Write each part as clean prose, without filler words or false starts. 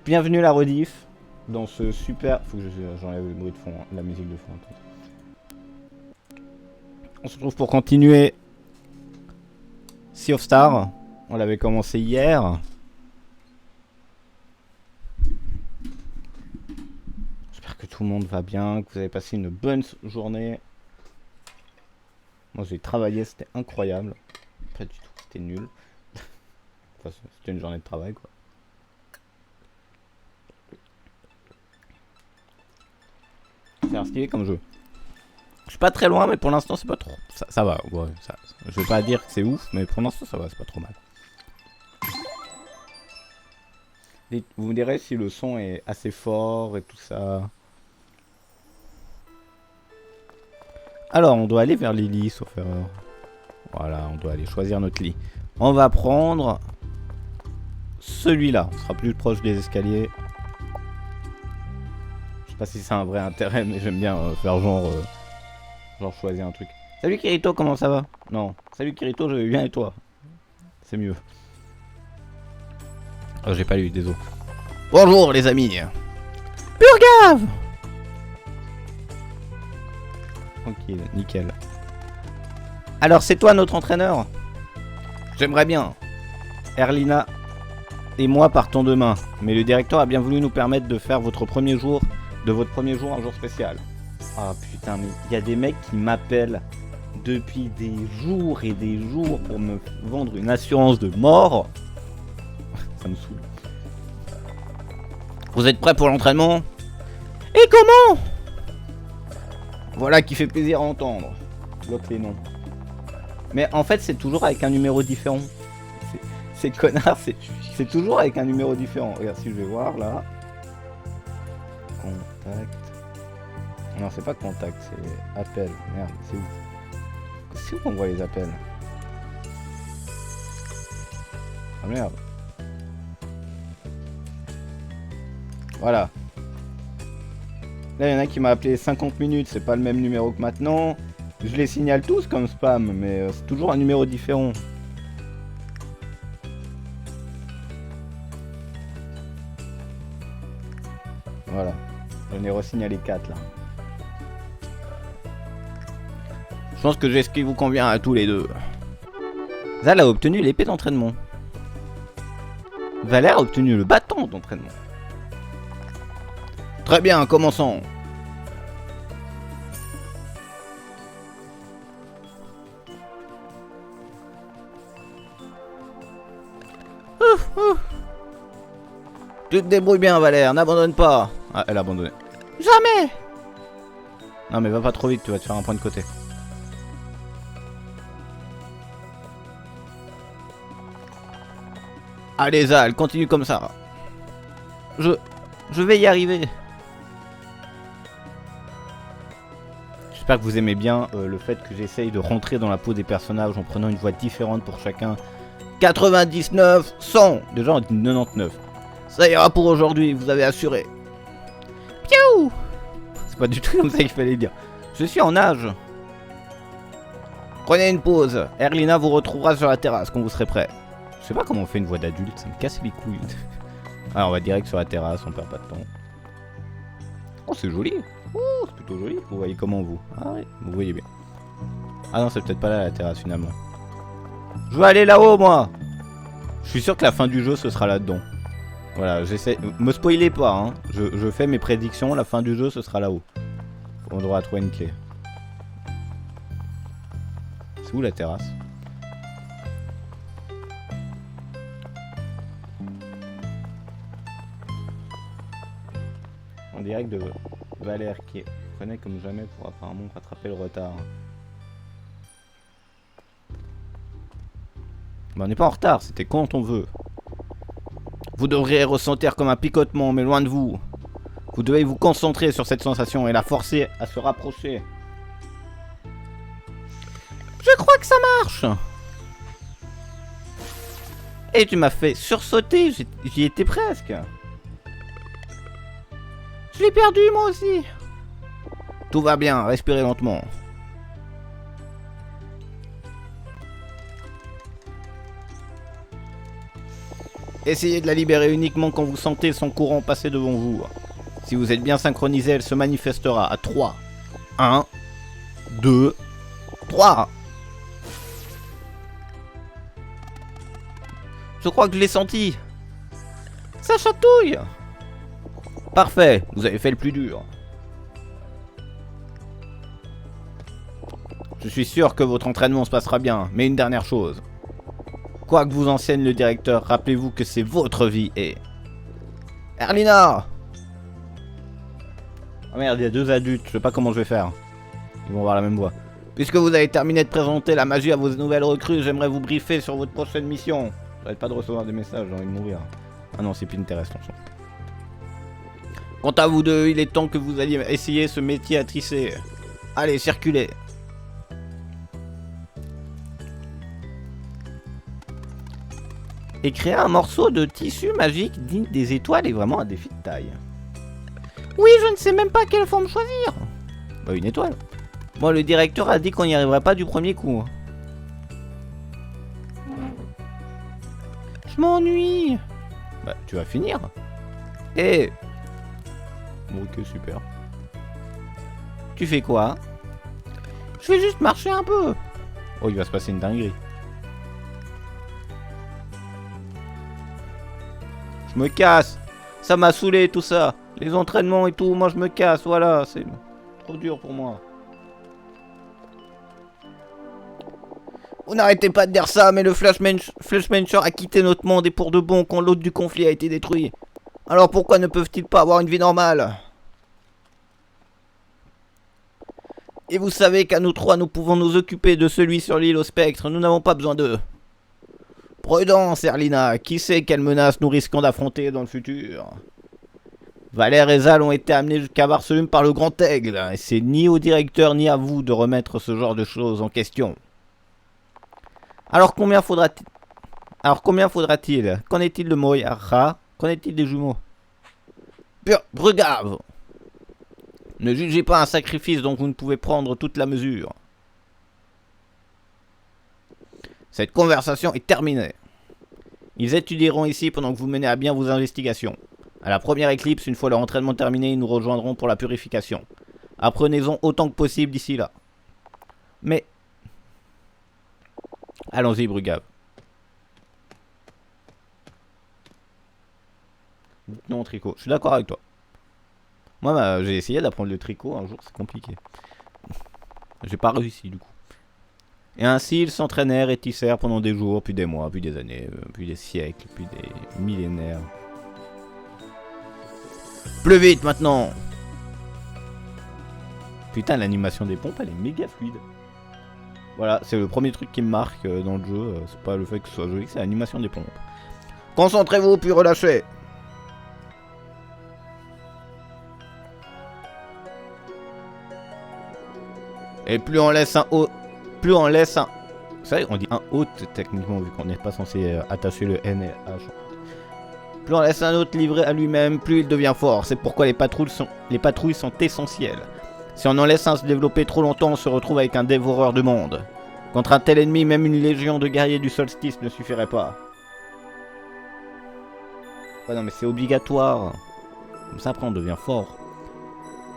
bienvenue la rediff dans ce super... Faut que j'enlève le bruit de fond, hein, la musique de fond. On se retrouve pour continuer Sea of Stars. On l'avait commencé hier. J'espère que tout le monde va bien, que vous avez passé une bonne journée. Moi j'ai travaillé, c'était incroyable. Pas du tout, c'était nul. Enfin, c'était une journée de travail quoi. C'est stylé comme jeu. Je suis pas très loin, mais pour l'instant c'est pas trop. Ça va, ouais, je vais pas dire que c'est ouf, mais pour l'instant ça va, c'est pas trop mal. Vous me direz si le son est assez fort et tout ça. Alors, on doit aller vers les lits, sauf erreur. Voilà, on doit aller choisir notre lit. On va prendre celui-là. On sera plus proche des escaliers. Je sais pas si c'est un vrai intérêt, mais j'aime bien faire genre choisir un truc. Salut Kirito, comment ça va? Non. Salut Kirito, je vais bien et toi? C'est mieux. Oh, j'ai pas lu, désolé. Bonjour les amis. Purgave. Tranquille, nickel. Alors c'est toi notre entraîneur? J'aimerais bien. Erlina et moi partons demain, mais le directeur a bien voulu nous permettre de faire votre premier jour un jour spécial. Ah putain, mais il y a des mecs qui m'appellent depuis des jours et des jours pour me vendre une assurance de mort. Ça me saoule. Vous êtes prêts pour l'entraînement? Et comment? Voilà qui fait plaisir à entendre. Bloque les noms. Mais en fait c'est toujours avec un numéro différent. C'est connard, c'est toujours avec un numéro différent. Regarde si je vais voir là. Contact. Non c'est pas contact, c'est appel. Merde, c'est où? C'est où qu'on voit les appels? Ah merde. Voilà. Là il y en a qui m'a appelé 50 minutes, c'est pas le même numéro que maintenant. Je les signale tous comme spam, mais c'est toujours un numéro différent. Voilà. J'en ai re-signalé 4 là. Je pense que j'ai ce qui vous convient à tous les deux. Zal a obtenu l'épée d'entraînement. Valère a obtenu le bâton d'entraînement. Très bien, commençons. Tu te débrouilles bien, Valère, n'abandonne pas. Ah, elle a abandonné. Jamais. Non, mais va pas trop vite, tu vas te faire un point de côté. Allez, Zal, continue comme ça. Je vais y arriver. J'espère que vous aimez bien le fait que j'essaye de rentrer dans la peau des personnages en prenant une voix différente pour chacun. 99, 100. Déjà on dit 99. Ça ira pour aujourd'hui, vous avez assuré. Piou. C'est pas du tout comme ça qu'il fallait dire. Je suis en nage. Prenez une pause. Erlina vous retrouvera sur la terrasse quand vous serez prêt. Je sais pas comment on fait une voix d'adulte, ça me casse les couilles. Alors on va direct sur la terrasse, on perd pas de temps. Oh c'est joli. Oh c'est plutôt joli. Vous voyez comment vous? Ah oui, vous voyez bien. Ah non c'est peut-être pas là la terrasse finalement. Je veux aller là-haut moi. Je suis sûr que la fin du jeu ce sera là-dedans. Voilà, j'essaie. Me spoilez pas hein. Je fais mes prédictions, la fin du jeu ce sera là-haut. On devra trouver une clé. C'est où la terrasse? En direct de Valère qui connaît comme jamais pour apparemment rattraper le retard. Mais on n'est pas en retard, c'était quand on veut. Vous devriez ressentir comme un picotement, mais loin de vous. Vous devez vous concentrer sur cette sensation et la forcer à se rapprocher. Je crois que ça marche. Et tu m'as fait sursauter, j'y étais presque. Je l'ai perdu moi aussi. Tout va bien, respirez lentement. Essayez de la libérer uniquement quand vous sentez son courant passer devant vous. Si vous êtes bien synchronisé, elle se manifestera à 3. 1, 2, 3. Je crois que je l'ai senti. Ça chatouille. Parfait, vous avez fait le plus dur. Je suis sûr que votre entraînement se passera bien, mais une dernière chose. Quoi que vous enseigne le directeur, rappelez-vous que c'est votre vie et... Erlina! Oh merde, il y a 2 adultes, je sais pas comment je vais faire. Ils vont avoir la même voix. Puisque vous avez terminé de présenter la magie à vos nouvelles recrues, j'aimerais vous briefer sur votre prochaine mission. J'arrête pas de recevoir des messages, j'ai envie de mourir. Ah non, c'est Pinterest, on s'en fout. Quant à vous deux, il est temps que vous alliez essayer ce métier à tisser. Allez, circulez. Et créer un morceau de tissu magique digne des étoiles est vraiment un défi de taille. Oui, je ne sais même pas quelle forme choisir. Bah, une étoile. Bon, le directeur a dit qu'on n'y arriverait pas du premier coup. Je m'ennuie. Bah, tu vas finir. Eh. Ok, super. Tu fais quoi? Je vais juste marcher un peu. Oh, il va se passer une dinguerie. Je me casse. Ça m'a saoulé tout ça. Les entraînements et tout, moi je me casse, voilà. C'est trop dur pour moi. Vous n'arrêtez pas de dire ça, mais le Fleshmencher a quitté notre monde et pour de bon quand l'hôte du conflit a été détruit. Alors pourquoi ne peuvent-ils pas avoir une vie normale? Et vous savez qu'à nous trois, nous pouvons nous occuper de celui sur l'île au spectre. Nous n'avons pas besoin d'eux. Prudence, Erlina. Qui sait quelles menaces nous risquons d'affronter dans le futur? Valère et Zal ont été amenés jusqu'à Barcelone par le Grand Aigle. Et c'est ni au directeur ni à vous de remettre ce genre de choses en question. Alors combien faudra-t-il? Qu'en est-il de Moira? Qu'en est-il des jumeaux? Brugave! Ne jugez pas un sacrifice dont vous ne pouvez prendre toute la mesure. Cette conversation est terminée. Ils étudieront ici pendant que vous menez à bien vos investigations. À la première éclipse, une fois leur entraînement terminé, ils nous rejoindront pour la purification. Apprenez-en autant que possible d'ici là. Mais... allons-y, Brugave. Non, tricot. Je suis d'accord avec toi. Moi, bah, j'ai essayé d'apprendre le tricot un jour, c'est compliqué. J'ai pas réussi, du coup. Et ainsi, ils s'entraînèrent et tissèrent pendant des jours, puis des mois, puis des années, puis des siècles, puis des millénaires. Plus vite, maintenant! Putain, l'animation des pompes, elle est méga fluide. Voilà, c'est le premier truc qui me marque dans le jeu. C'est pas le fait que ce soit joli, c'est l'animation des pompes. Concentrez-vous, puis relâchez! Et plus on laisse un haut... Plus on laisse un... Vous savez, on dit un hôte, techniquement, vu qu'on n'est pas censé attacher le N et H. Plus on laisse un hôte livré à lui-même, plus il devient fort. C'est pourquoi les patrouilles sont essentielles. Si on en laisse un se développer trop longtemps, on se retrouve avec un dévoreur de monde. Contre un tel ennemi, même une légion de guerriers du solstice ne suffirait pas. Ouais, non mais c'est obligatoire. Comme ça après on devient fort.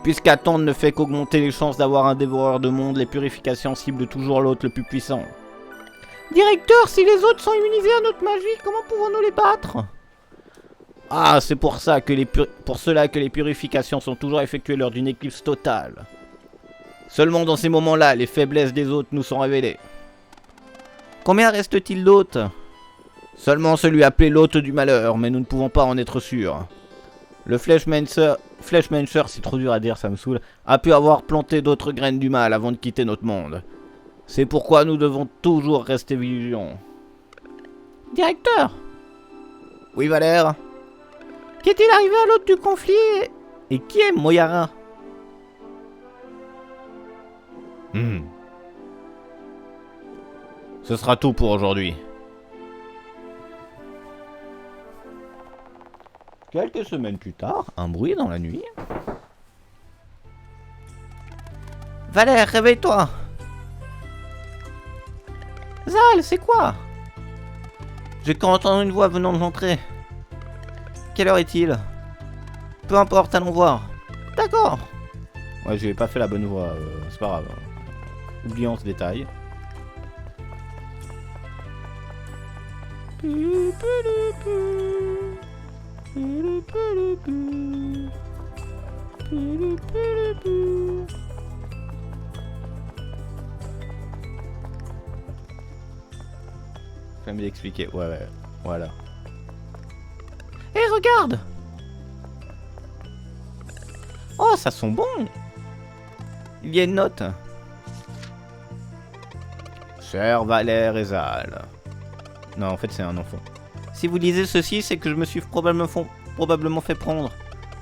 Puisqu'attendre ne fait qu'augmenter les chances d'avoir un dévoreur de monde, les purifications ciblent toujours l'hôte le plus puissant. Directeur, si les autres sont immunisés à notre magie, comment pouvons-nous les battre? Ah, c'est pour cela que les purifications sont toujours effectuées lors d'une éclipse totale. Seulement dans ces moments-là, les faiblesses des hôtes nous sont révélées. Combien reste-t-il d'hôtes? Seulement celui appelé l'hôte du malheur, mais nous ne pouvons pas en être sûrs. Le Fleshmencher, c'est trop dur à dire, ça me saoule, a pu avoir planté d'autres graines du mal avant de quitter notre monde. C'est pourquoi nous devons toujours rester vigilants. Directeur! Oui, Valère? Qu'est-il arrivé à l'hôte du conflit? Et qui est Moyara? Ce sera tout pour aujourd'hui. Quelques semaines plus tard, un bruit dans la nuit. Valère, réveille-toi! Zal, c'est quoi? J'ai cru entendre une voix venant de l'entrée. Quelle heure est-il? Peu importe, allons voir. D'accord. Ouais, je n'ai pas fait la bonne voie, c'est pas grave. Oublions ce détail. Faut me l'expliquer, ouais, voilà. Hé, regarde! Oh, ça sent bon! Il y a une note. Cher Valère et Zal. Non, en fait, c'est un enfant. Si vous lisez ceci, c'est que je me suis probablement fait prendre.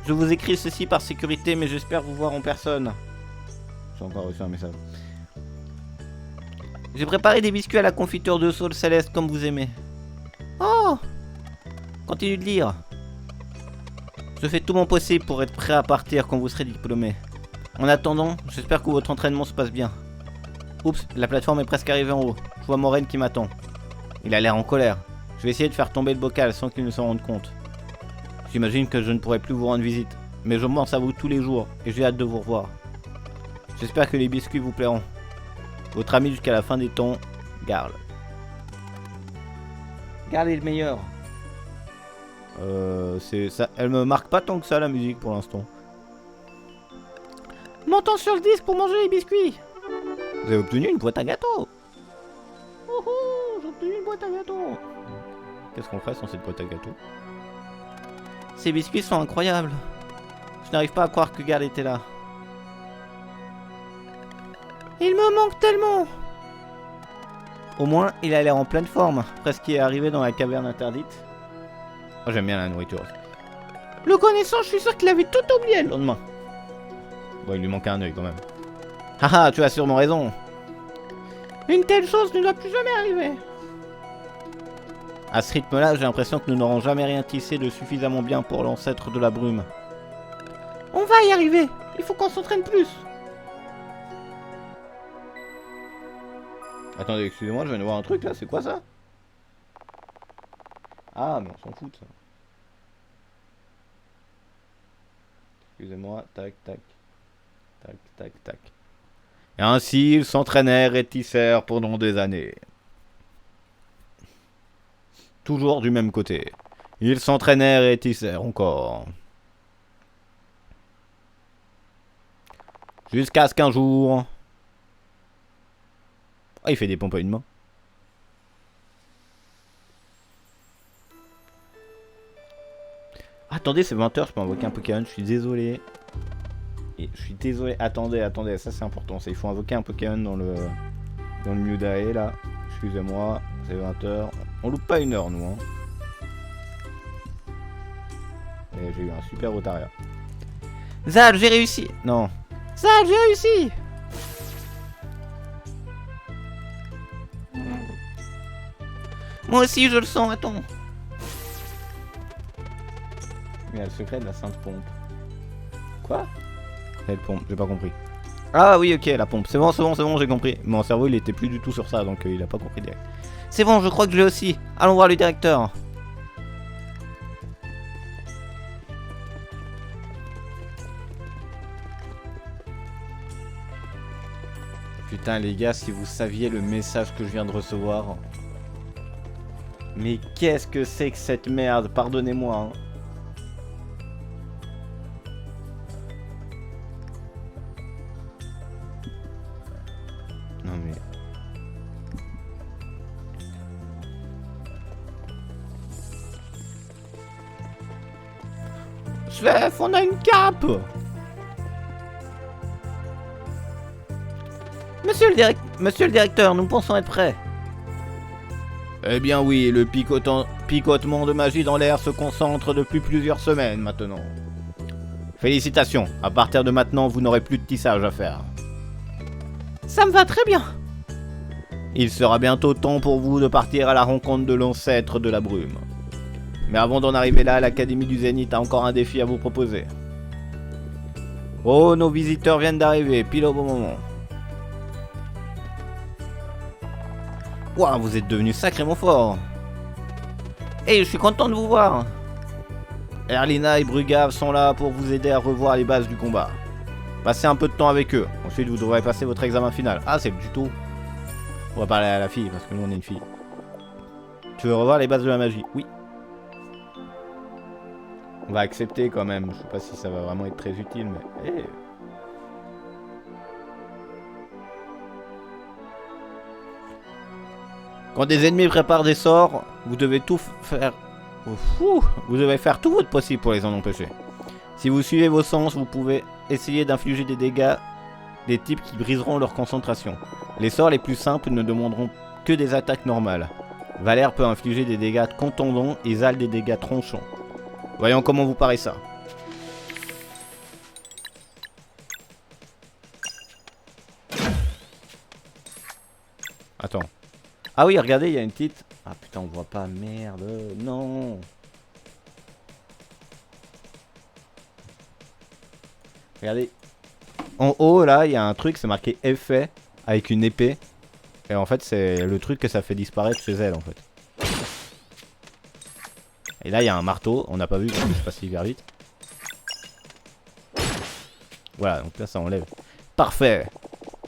Je vous écris ceci par sécurité, mais j'espère vous voir en personne. J'ai encore reçu un message. J'ai préparé des biscuits à la confiture de saule céleste comme vous aimez. Oh! Continue de lire. Je fais tout mon possible pour être prêt à partir quand vous serez diplômé. En attendant, j'espère que votre entraînement se passe bien. Oups, la plateforme est presque arrivée en haut. Je vois Moren qui m'attend. Il a l'air en colère. Je vais essayer de faire tomber le bocal sans qu'il ne s'en rende compte. J'imagine que je ne pourrai plus vous rendre visite, mais je pense à vous tous les jours et j'ai hâte de vous revoir. J'espère que les biscuits vous plairont. Votre ami jusqu'à la fin des temps, Garl. Garl est le meilleur. Ça, elle me marque pas tant que ça la musique pour l'instant. Montons sur le disque pour manger les biscuits. Vous avez obtenu une boîte à gâteaux. J'ai obtenu une boîte à gâteaux. Qu'est-ce qu'on fait sans cette boîte à gâteaux? Ces biscuits sont incroyables. Je n'arrive pas à croire que Garl était là. Il me manque tellement. Au moins, il a l'air en pleine forme. Presque il est arrivé dans la caverne interdite. Oh, j'aime bien la nourriture. Le connaissant, je suis sûr qu'il avait tout oublié le lendemain. Bon, il lui manquait un œil quand même. Haha, tu as sûrement raison. Une telle chose ne doit plus jamais arriver. À ce rythme-là, j'ai l'impression que nous n'aurons jamais rien tissé de suffisamment bien pour l'ancêtre de la brume. On va y arriver. Il faut qu'on s'entraîne plus. Attendez, excusez-moi, je viens de voir un truc là, c'est quoi ça? Ah, mais on s'en fout de ça. Excusez-moi, tac, tac. Tac, tac, tac. Et ainsi, ils s'entraînèrent et tissèrent pendant des années. Toujours du même côté. Ils s'entraînèrent et tissèrent encore. Jusqu'à ce qu'un jour... Ah, il fait des pompes à une main. Attendez, c'est 20h, je peux invoquer un Pokémon, je suis désolé. Je suis désolé, attendez, ça c'est important. Il faut invoquer un Pokémon dans le Mudae là. Excusez-moi, c'est 20h. On loupe pas une heure nous hein. Et j'ai eu un super Rotaria. Zal, j'ai réussi. Non. Zal, j'ai réussi. Moi aussi je le sens, attends. Il y a le secret de la sainte pompe. Quoi? Quelle pompe? J'ai pas compris. Ah oui, ok, la pompe. C'est bon, j'ai compris. Mon cerveau il était plus du tout sur ça, donc il a pas compris direct. C'est bon, je crois que je l'ai aussi. Allons voir le directeur. Putain les gars, si vous saviez le message que je viens de recevoir. Mais qu'est-ce que c'est que cette merde? Pardonnez-moi. Hein. Non mais... Chef, on a une cape. Monsieur le directeur, nous pensons être prêts. Eh bien oui, le picotement de magie dans l'air se concentre depuis plusieurs semaines maintenant. Félicitations, à partir de maintenant, vous n'aurez plus de tissage à faire. Ça me va très bien. Il sera bientôt temps pour vous de partir à la rencontre de l'ancêtre de la brume. Mais avant d'en arriver là, l'Académie du Zénith a encore un défi à vous proposer. Oh, nos visiteurs viennent d'arriver, pile au bon moment. Waouh, vous êtes devenus sacrément forts. Hey, je suis content de vous voir. Erlina et Brugave sont là pour vous aider à revoir les bases du combat. Passez un peu de temps avec eux. Ensuite, vous devrez passer votre examen final. Ah, c'est le tuto. On va parler à la fille, parce que nous, on est une fille. Tu veux revoir les bases de la magie? Oui. On va accepter quand même. Je sais pas si ça va vraiment être très utile, mais... Hey. Quand des ennemis préparent des sorts, vous devez tout faire... Vous devez faire tout votre possible pour les en empêcher. Si vous suivez vos sens, vous pouvez essayer d'infliger des dégâts des types qui briseront leur concentration. Les sorts les plus simples ne demanderont que des attaques normales. Valère peut infliger des dégâts contondants et Zal des dégâts tronchants. Voyons comment vous paraît ça. Attends. Ah oui, regardez, il y a une petite... Ah putain, on voit pas, merde, non. Regardez. En haut, là, il y a un truc, c'est marqué effet avec une épée. Et en fait, c'est le truc que ça fait disparaître chez elle, en fait. Et là, il y a un marteau. On n'a pas vu parce que je passe hyper vite. Voilà, donc là, ça enlève. Parfait.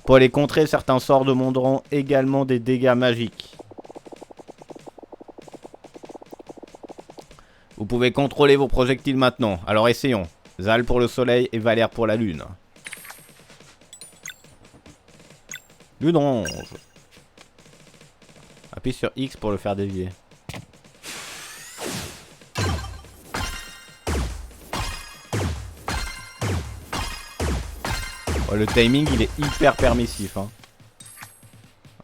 Pour les contrer, certains sorts demanderont également des dégâts magiques. Vous pouvez contrôler vos projectiles maintenant. Alors essayons. Zal pour le soleil et Valère pour la lune. Lunange. Appuie sur X pour le faire dévier. Oh, le timing il est hyper permissif. Hein.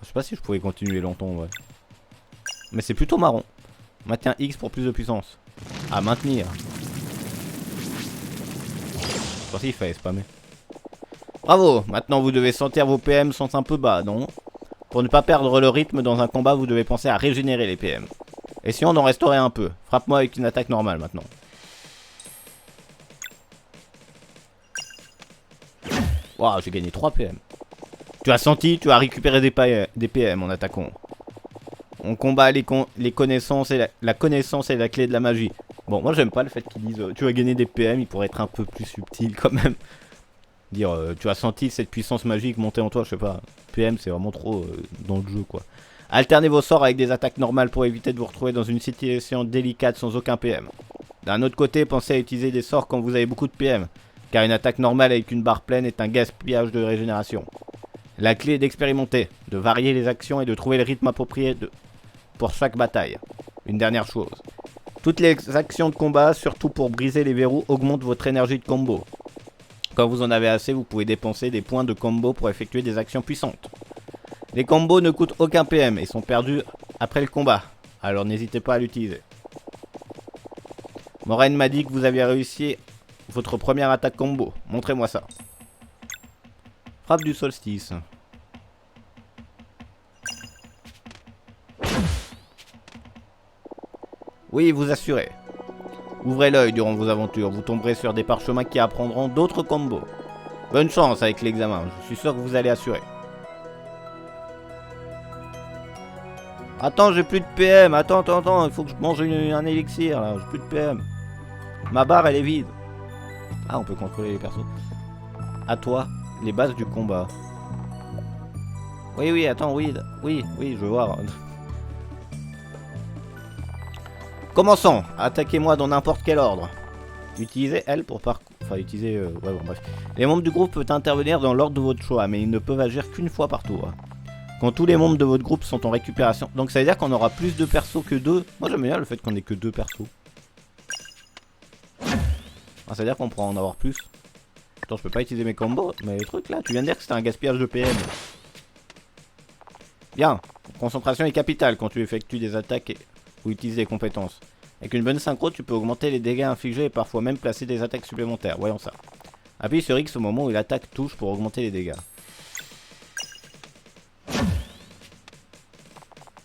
Je sais pas si je pouvais continuer longtemps. Ouais. Mais c'est plutôt marrant. Maintiens X pour plus de puissance. À maintenir. Je pense qu'il fallait spammer. Bravo. Maintenant vous devez sentir vos PM sont un peu bas, non? Pour ne pas perdre le rythme dans un combat, vous devez penser à régénérer les PM. Et si on en restaurait un peu? Frappe-moi avec une attaque normale maintenant. Waouh, j'ai gagné 3 PM. Tu as senti, tu as récupéré des PM en attaquant. On combat les connaissances et la connaissance est la clé de la magie. Bon, moi j'aime pas le fait qu'ils disent tu as gagné des PM, il pourrait être un peu plus subtil quand même. Dire tu as senti cette puissance magique monter en toi, je sais pas. PM c'est vraiment trop dans le jeu quoi. Alternez vos sorts avec des attaques normales pour éviter de vous retrouver dans une situation délicate sans aucun PM. D'un autre côté, pensez à utiliser des sorts quand vous avez beaucoup de PM. Car une attaque normale avec une barre pleine est un gaspillage de régénération. La clé est d'expérimenter, de varier les actions et de trouver le rythme approprié pour chaque bataille. Une dernière chose. Toutes les actions de combat, surtout pour briser les verrous, augmentent votre énergie de combo. Quand vous en avez assez, vous pouvez dépenser des points de combo pour effectuer des actions puissantes. Les combos ne coûtent aucun PM et sont perdus après le combat, alors n'hésitez pas à l'utiliser. Moraine m'a dit que vous aviez réussi votre première attaque combo. Montrez-moi ça. Frappe du solstice. Oui, vous assurez. Ouvrez l'œil durant vos aventures. Vous tomberez sur des parchemins qui apprendront d'autres combos. Bonne chance avec l'examen. Je suis sûr que vous allez assurer. Attends, j'ai plus de PM. Attends. Il faut que je mange un élixir là. J'ai plus de PM. Ma barre, elle est vide. Ah, on peut contrôler les persos. À toi, les bases du combat. Oui, attends, oui, je veux voir. Commençons. Attaquez-moi dans n'importe quel ordre. Utilisez L pour parcours. Enfin, utiliser... ouais, bon, bref. Les membres du groupe peuvent intervenir dans l'ordre de votre choix, mais ils ne peuvent agir qu'une fois par tour. Quand tous les membres de votre groupe sont en récupération. Donc ça veut dire qu'on aura plus de persos que 2. Moi j'aime bien le fait qu'on ait que 2 persos. Ah, ça veut dire qu'on pourra en avoir plus. Attends, je peux pas utiliser mes combos. Mais le truc là, tu viens de dire que c'était un gaspillage de PM. Bien. Concentration est capitale quand tu effectues des attaques ou utilises des compétences. Avec une bonne synchro, tu peux augmenter les dégâts infligés et parfois même placer des attaques supplémentaires. Voyons ça. Appuie sur X au moment où l'attaque touche pour augmenter les dégâts.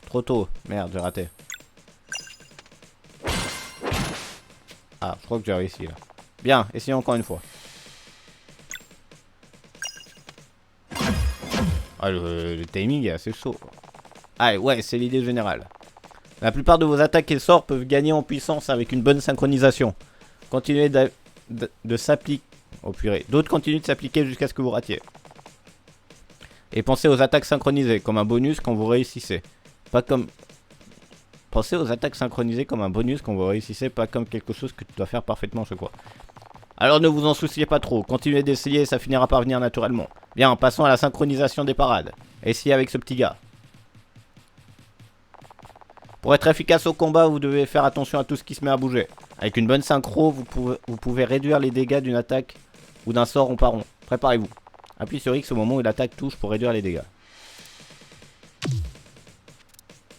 Trop tôt. Merde, j'ai raté. Ah, je crois que j'ai réussi là. Bien, essayons encore une fois. Ah, le timing est assez chaud. Ah ouais, c'est l'idée générale. La plupart de vos attaques et sorts peuvent gagner en puissance avec une bonne synchronisation. Continuez de s'appliquer. Oh purée. D'autres continuent de s'appliquer jusqu'à ce que vous ratiez. Et pensez aux attaques synchronisées comme un bonus quand vous réussissez. Pas comme... Pensez aux attaques synchronisées comme un bonus quand vous réussissez, pas comme quelque chose que tu dois faire parfaitement chaque fois. Alors ne vous en souciez pas trop, continuez d'essayer et ça finira par venir naturellement. Bien, passons à la synchronisation des parades. Essayez avec ce petit gars. Pour être efficace au combat, vous devez faire attention à tout ce qui se met à bouger. Avec une bonne synchro, vous pouvez réduire les dégâts d'une attaque ou d'un sort rond par rond. Préparez-vous. Appuie sur X au moment où l'attaque touche pour réduire les dégâts.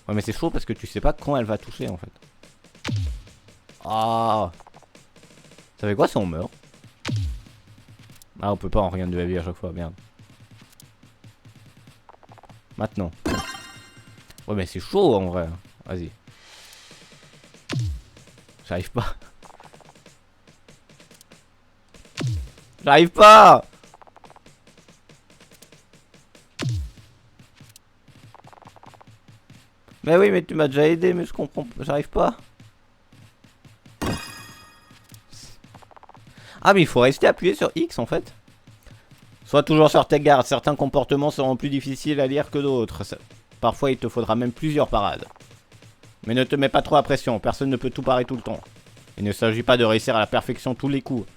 Ouais mais c'est chaud parce que tu sais pas quand elle va toucher en fait. Ah. Ça fait quoi si on meurt? Ah on peut pas en rien de la vie à chaque fois, merde. Maintenant. Ouais mais c'est chaud en vrai. Vas-y. J'arrive pas. J'arrive pas. Mais oui mais tu m'as déjà aidé mais je comprends. J'arrive pas. Ah mais il faut rester appuyé sur X en fait. Sois toujours sur tes gardes, certains comportements seront plus difficiles à lire que d'autres. Parfois il te faudra même plusieurs parades. Mais ne te mets pas trop à pression, personne ne peut tout parer tout le temps. Il ne s'agit pas de réussir à la perfection tous les coups,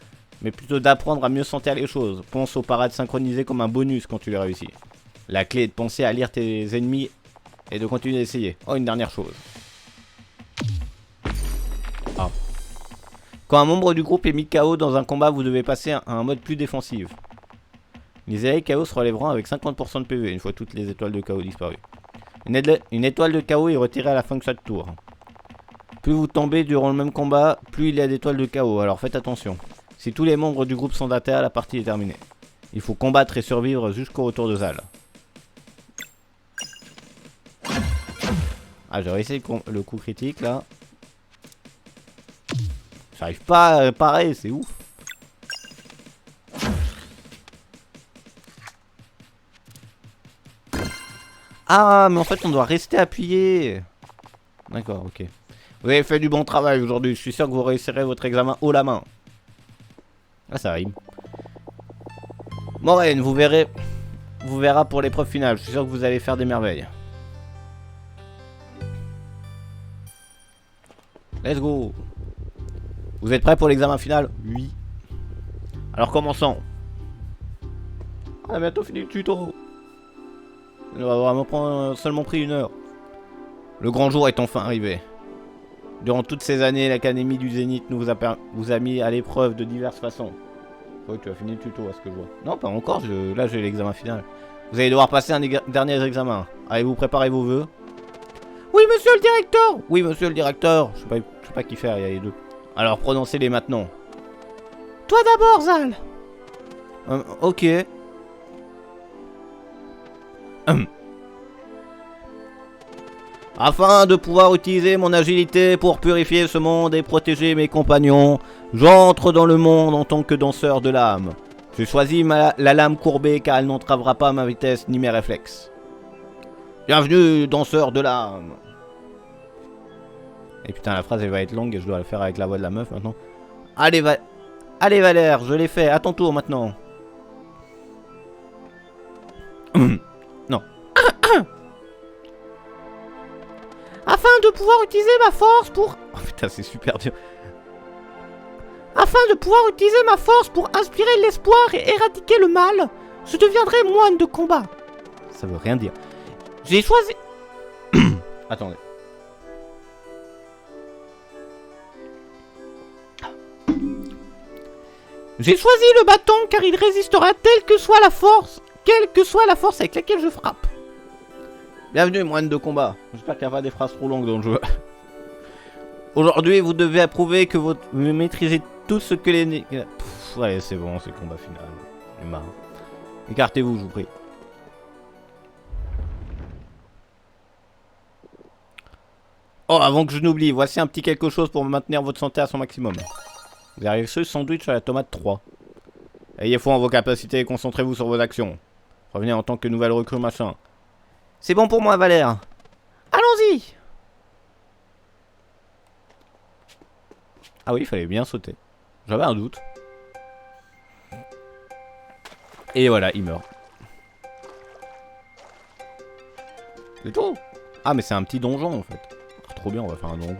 mais plutôt d'apprendre à mieux sentir les choses. Pense aux parades synchronisées comme un bonus quand tu les réussis. La clé est de penser à lire tes ennemis et de continuer d'essayer. Oh, une dernière chose. Ah. Quand un membre du groupe est mis KO dans un combat, vous devez passer à un mode plus défensif. Les alliés KO se relèveront avec 50% de PV une fois toutes les étoiles de KO disparues. Une étoile de KO est retirée à la fin de chaque tour. Plus vous tombez durant le même combat, plus il y a d'étoiles de KO, alors faites attention. Si tous les membres du groupe sont ATA, la partie est terminée. Il faut combattre et survivre jusqu'au retour de Zal. Ah, j'ai réussi le coup critique là. J'arrive pas à réparer, c'est ouf. Ah, mais en fait, on doit rester appuyé. D'accord, ok. Vous avez fait du bon travail aujourd'hui. Je suis sûr que vous réussirez votre examen haut la main. Ah, ça rime. Moraine, vous verra pour l'épreuve finale. Je suis sûr que vous allez faire des merveilles. Let's go. Vous êtes prêts pour l'examen final? Oui. Alors commençons. On a bientôt fini le tuto. Il va vraiment seulement pris 1 heure. Le grand jour est enfin arrivé. Durant toutes ces années, l'Académie du Zénith vous a mis à l'épreuve de diverses façons. Oui, tu as fini le tuto à ce que je vois. Non, pas encore, là j'ai l'examen final. Vous allez devoir passer un dernier examen. Allez-vous préparer vos vœux? Oui, monsieur le directeur. Oui, monsieur le directeur. Je sais pas qui faire, il y a les deux. Alors prononcez-les maintenant. Toi d'abord, Zal. Ok. Afin de pouvoir utiliser mon agilité pour purifier ce monde et protéger mes compagnons, j'entre dans le monde en tant que danseur de l'âme. J'ai choisi la lame courbée car elle n'entravera pas ma vitesse ni mes réflexes. Bienvenue, danseur de l'âme. Et putain, la phrase elle va être longue et je dois la faire avec la voix de la meuf maintenant. Allez, Allez Valère, je l'ai fait, à ton tour maintenant. Non. Afin de pouvoir utiliser ma force pour... Oh putain, c'est super dur. Afin de pouvoir utiliser ma force pour inspirer l'espoir et éradiquer le mal, je deviendrai moine de combat. Ça veut rien dire. J'ai choisi... Attendez. J'ai choisi le bâton car il résistera quelle que soit la force avec laquelle je frappe. Bienvenue, moine de combat. J'espère qu'il n'y a pas des phrases trop longues dans le jeu. Aujourd'hui, vous devez approuver que vous maîtrisez tout ce que les... Ouais, c'est bon, c'est le combat final. J'ai marre. Écartez-vous, je vous prie. Oh, avant que je n'oublie, voici un petit quelque chose pour maintenir votre santé à son maximum. Vous avez reçu sandwich à la tomate 3. Ayez foi en vos capacités et concentrez-vous sur vos actions. Revenez en tant que nouvelle recrue machin. C'est bon pour moi, Valère. Allons-y. Ah oui, il fallait bien sauter. J'avais un doute. Et voilà, il meurt. C'est tout. Ah mais c'est un petit donjon en fait. Trop bien, on va faire un donjon.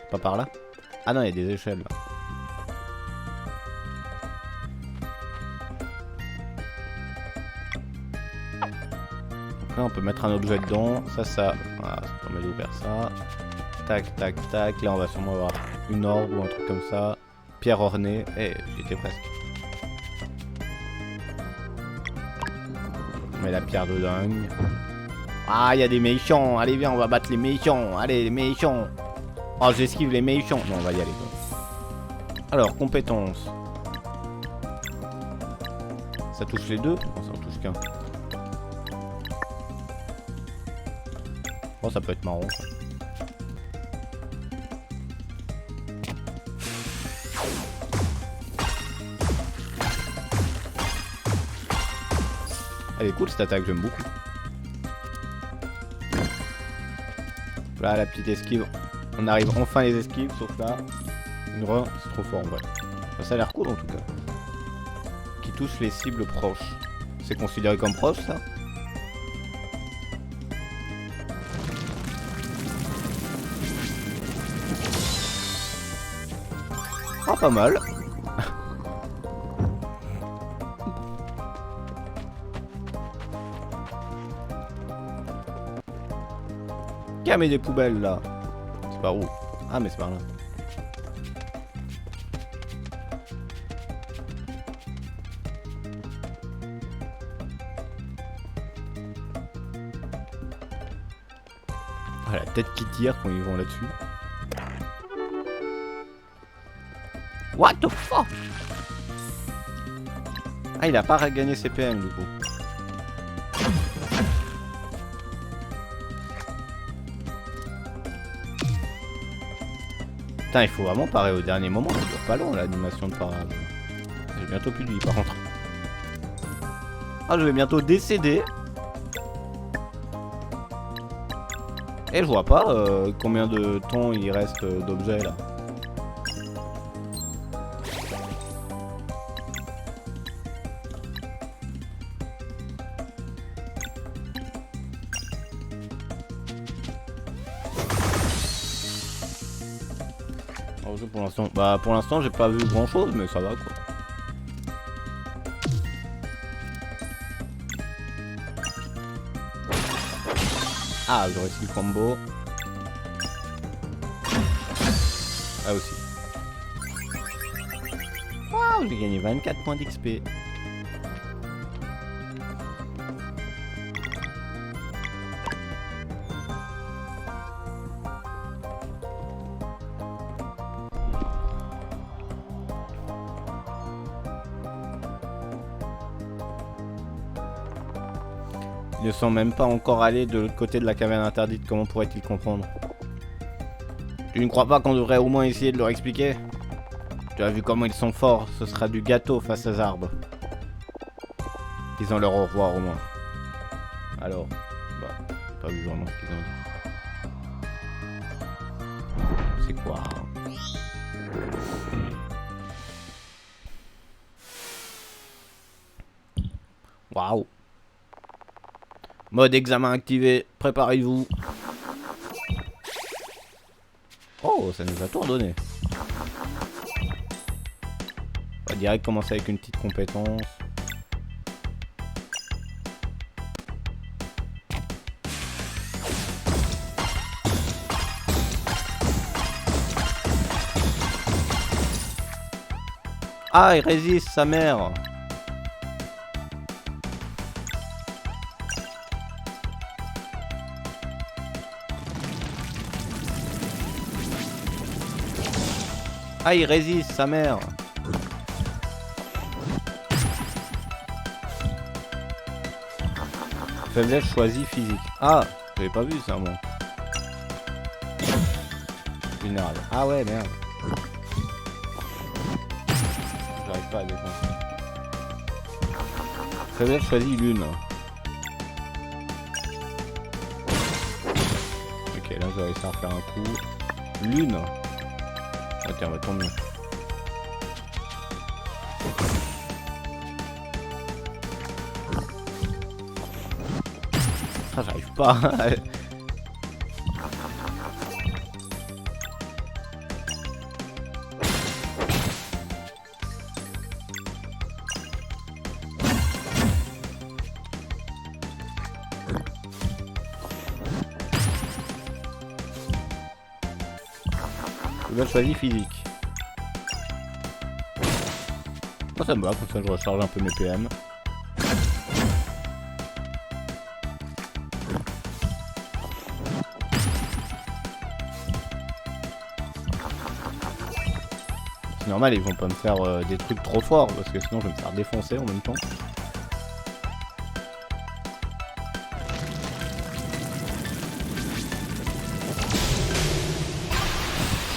Pas par là? Ah non, il y a des échelles là. Donc là on peut mettre un objet dedans. Ça. Voilà, ça permet d'ouvrir ça. Tac, tac, tac. Là on va sûrement avoir une orbe ou un truc comme ça. Pierre ornée. Eh, j'y étais presque. On met la pierre de dingue. Ah, il y a des méchants. Allez, viens, on va battre les méchants. Allez, les méchants. Oh, j'esquive les méchants. Non, on va y aller quoi. Alors, compétences. Ça touche les deux? Non, ça en touche qu'un. Oh, ça peut être marrant ça. Elle est cool cette attaque, j'aime beaucoup. Là, la petite esquive. On arrive enfin les esquives, sauf là. Une run, c'est trop fort en vrai. Enfin, ça a l'air cool en tout cas. Qui touche les cibles proches. C'est considéré comme proche ça? Ah, pas mal. Qui a mis des poubelles là? C'est par où? Ah mais c'est par là. Ah, la tête qui tire quand ils vont là-dessus. What the fuck? Ah, il a pas gagné ses PM du coup. Putain, il faut vraiment parer au dernier moment, ça dure pas long l'animation de parade. J'ai bientôt plus de vie par contre. Ah, je vais bientôt décéder. Et je vois pas combien de temps il reste d'objets là. Pour l'instant j'ai pas vu grand chose mais ça va quoi. Ah, j'ai réussi le combo. Ah aussi. Waouh, j'ai gagné 24 points d'XP. Ils ne sont même pas encore allés de l'autre côté de la caverne interdite, comment pourrait-il comprendre? Tu ne crois pas qu'on devrait au moins essayer de leur expliquer? Tu as vu comment ils sont forts, ce sera du gâteau face aux arbres. Disons leur au revoir au moins. Alors, bah, pas vu vraiment ce qu'ils ont dit. C'est quoi? Waouh! Mode examen activé, préparez-vous. Oh, ça nous a tout redonné. On va direct commencer avec une petite compétence. Ah, il résiste, sa mère. Ah, il résiste, sa mère. Faiblesse choisie physique. Ah, j'avais pas vu ça, moi. Vulnérable. Ah ouais, merde. J'arrive pas à défoncer. Faiblesse choisie l'une. Ok, là je vais réussir à faire un coup. Lune. Ah tiens, bah tant mieux. Ah, j'arrive pas. Là, je choisis physique. Oh, ça me va, comme ça je recharge un peu mes PM. C'est normal, ils vont pas me faire des trucs trop forts, parce que sinon je vais me faire défoncer en même temps.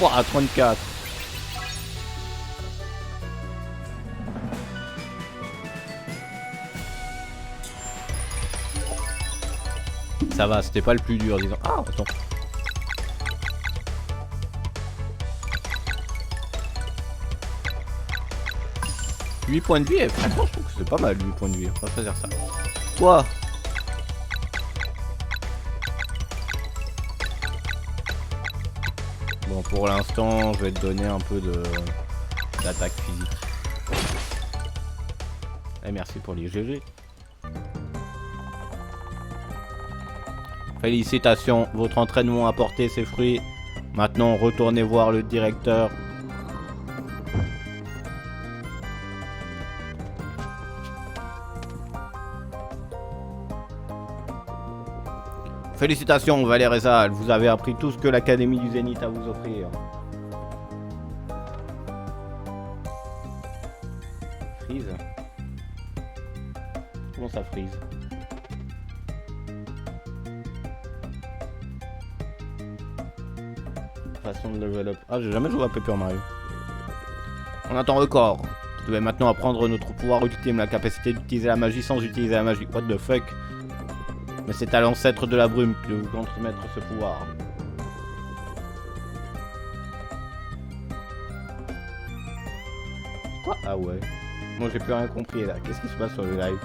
Ouah, 34. Ça va, c'était pas le plus dur, disons. Ah, attends. « 8 points de vie, et franchement, je trouve que c'est pas mal, 8 points de vie. On va choisir ça. Toi. Bon, pour l'instant, je vais te donner un peu d'attaque physique. Et merci pour les GG. Félicitations, votre entraînement a porté ses fruits. Maintenant, retournez voir le directeur. Félicitations Valéreza, vous avez appris tout ce que l'Académie du Zénith a à vous offrir. Freeze. Comment ça freeze? Façon de level up. Ah, j'ai jamais joué à Paper Mario. On attend record. Vous devez maintenant apprendre notre pouvoir ultime, la capacité d'utiliser la magie sans utiliser la magie. What the fuck? Mais c'est à l'ancêtre de la brume que vous transmettre ce pouvoir. Quoi? Ah ouais. Moi j'ai plus rien compris là. Qu'est-ce qui se passe sur le live?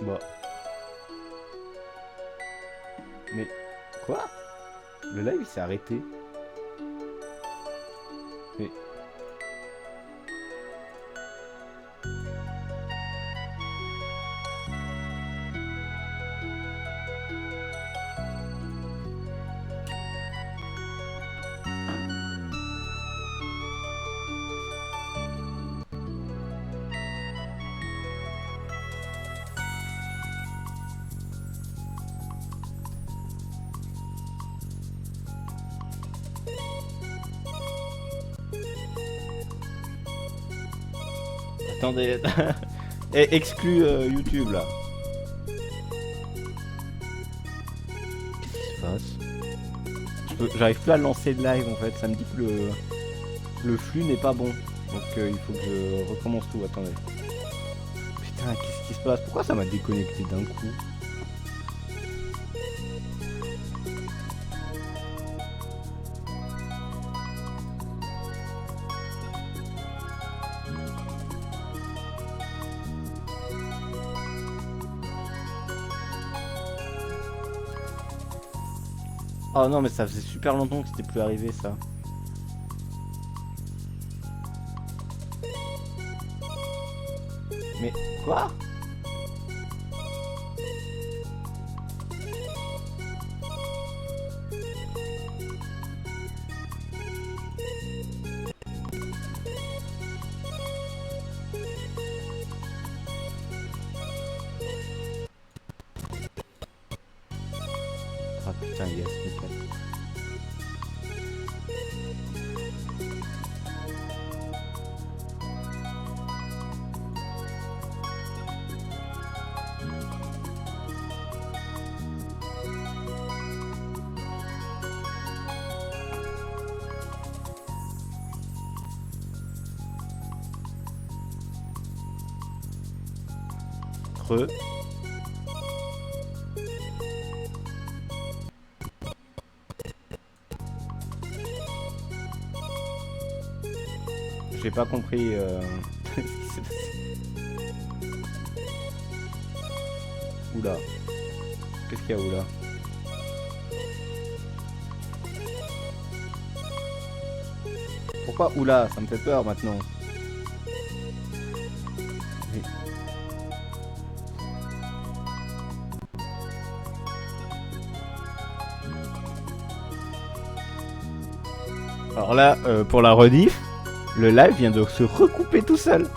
Bon. Mais quoi? Le live il s'est arrêté. Mais attendez. Et exclu YouTube là. Qu'est-ce qui se passe? J'arrive plus à lancer le live en fait. Ça me dit que le flux n'est pas bon. Donc il faut que je recommence tout. Attendez. Putain, qu'est-ce qui se passe? Pourquoi ça m'a déconnecté d'un coup? Oh non mais ça faisait super longtemps que c'était plus arrivé ça. Mais quoi? Ah putain yes, nickel. creux. J'ai pas compris ce qui s'est passé. Oula. Qu'est-ce qu'il y a oula? Pourquoi oula? Ça me fait peur maintenant. Oui. Alors là, pour la rediff, le live vient de se recouper tout seul.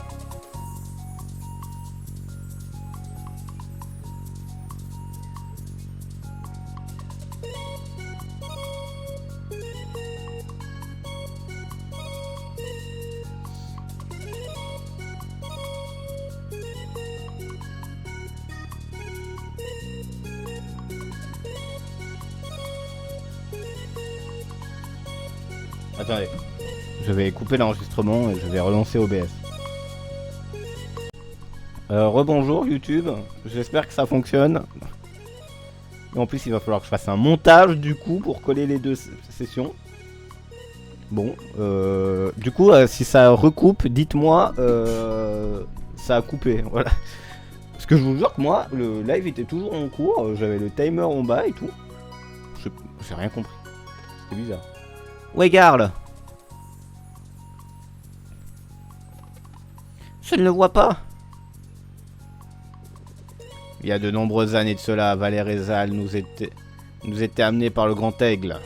Attendez, je vais couper l'enregistrement et je vais relancer OBS. Rebonjour YouTube, j'espère que ça fonctionne. Et en plus il va falloir que je fasse un montage du coup pour coller les deux sessions. Bon, du coup si ça recoupe, dites-moi ça a coupé, voilà. Parce que je vous jure que moi, le live était toujours en cours, j'avais le timer en bas et tout. J'ai rien compris, c'est bizarre. Ouais, garde. Je ne le vois pas. Il y a de nombreuses années de cela, Valère et Zal nous étaient amenés par le Grand Aigle.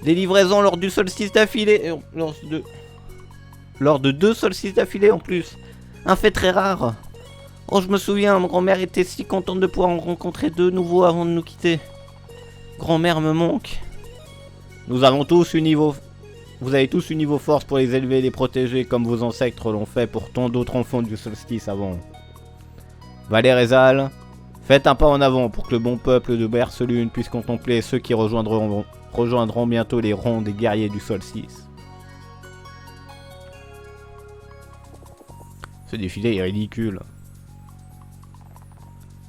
Des livraisons lors du solstice d'affilée. Lors de 2 solstices d'affilée en plus. Un fait très rare. Oh, je me souviens, ma grand-mère était si contente de pouvoir en rencontrer 2 nouveaux avant de nous quitter. Grand-mère me manque. Nous avons tous une niveau... Vous avez tous une niveau force pour les élever et les protéger comme vos ancêtres l'ont fait pour tant d'autres enfants du solstice avant. Valère et Zal, faites un pas en avant pour que le bon peuple de Bercelune puisse contempler ceux qui rejoindront bientôt les rangs des guerriers du solstice. Ce défilé est ridicule.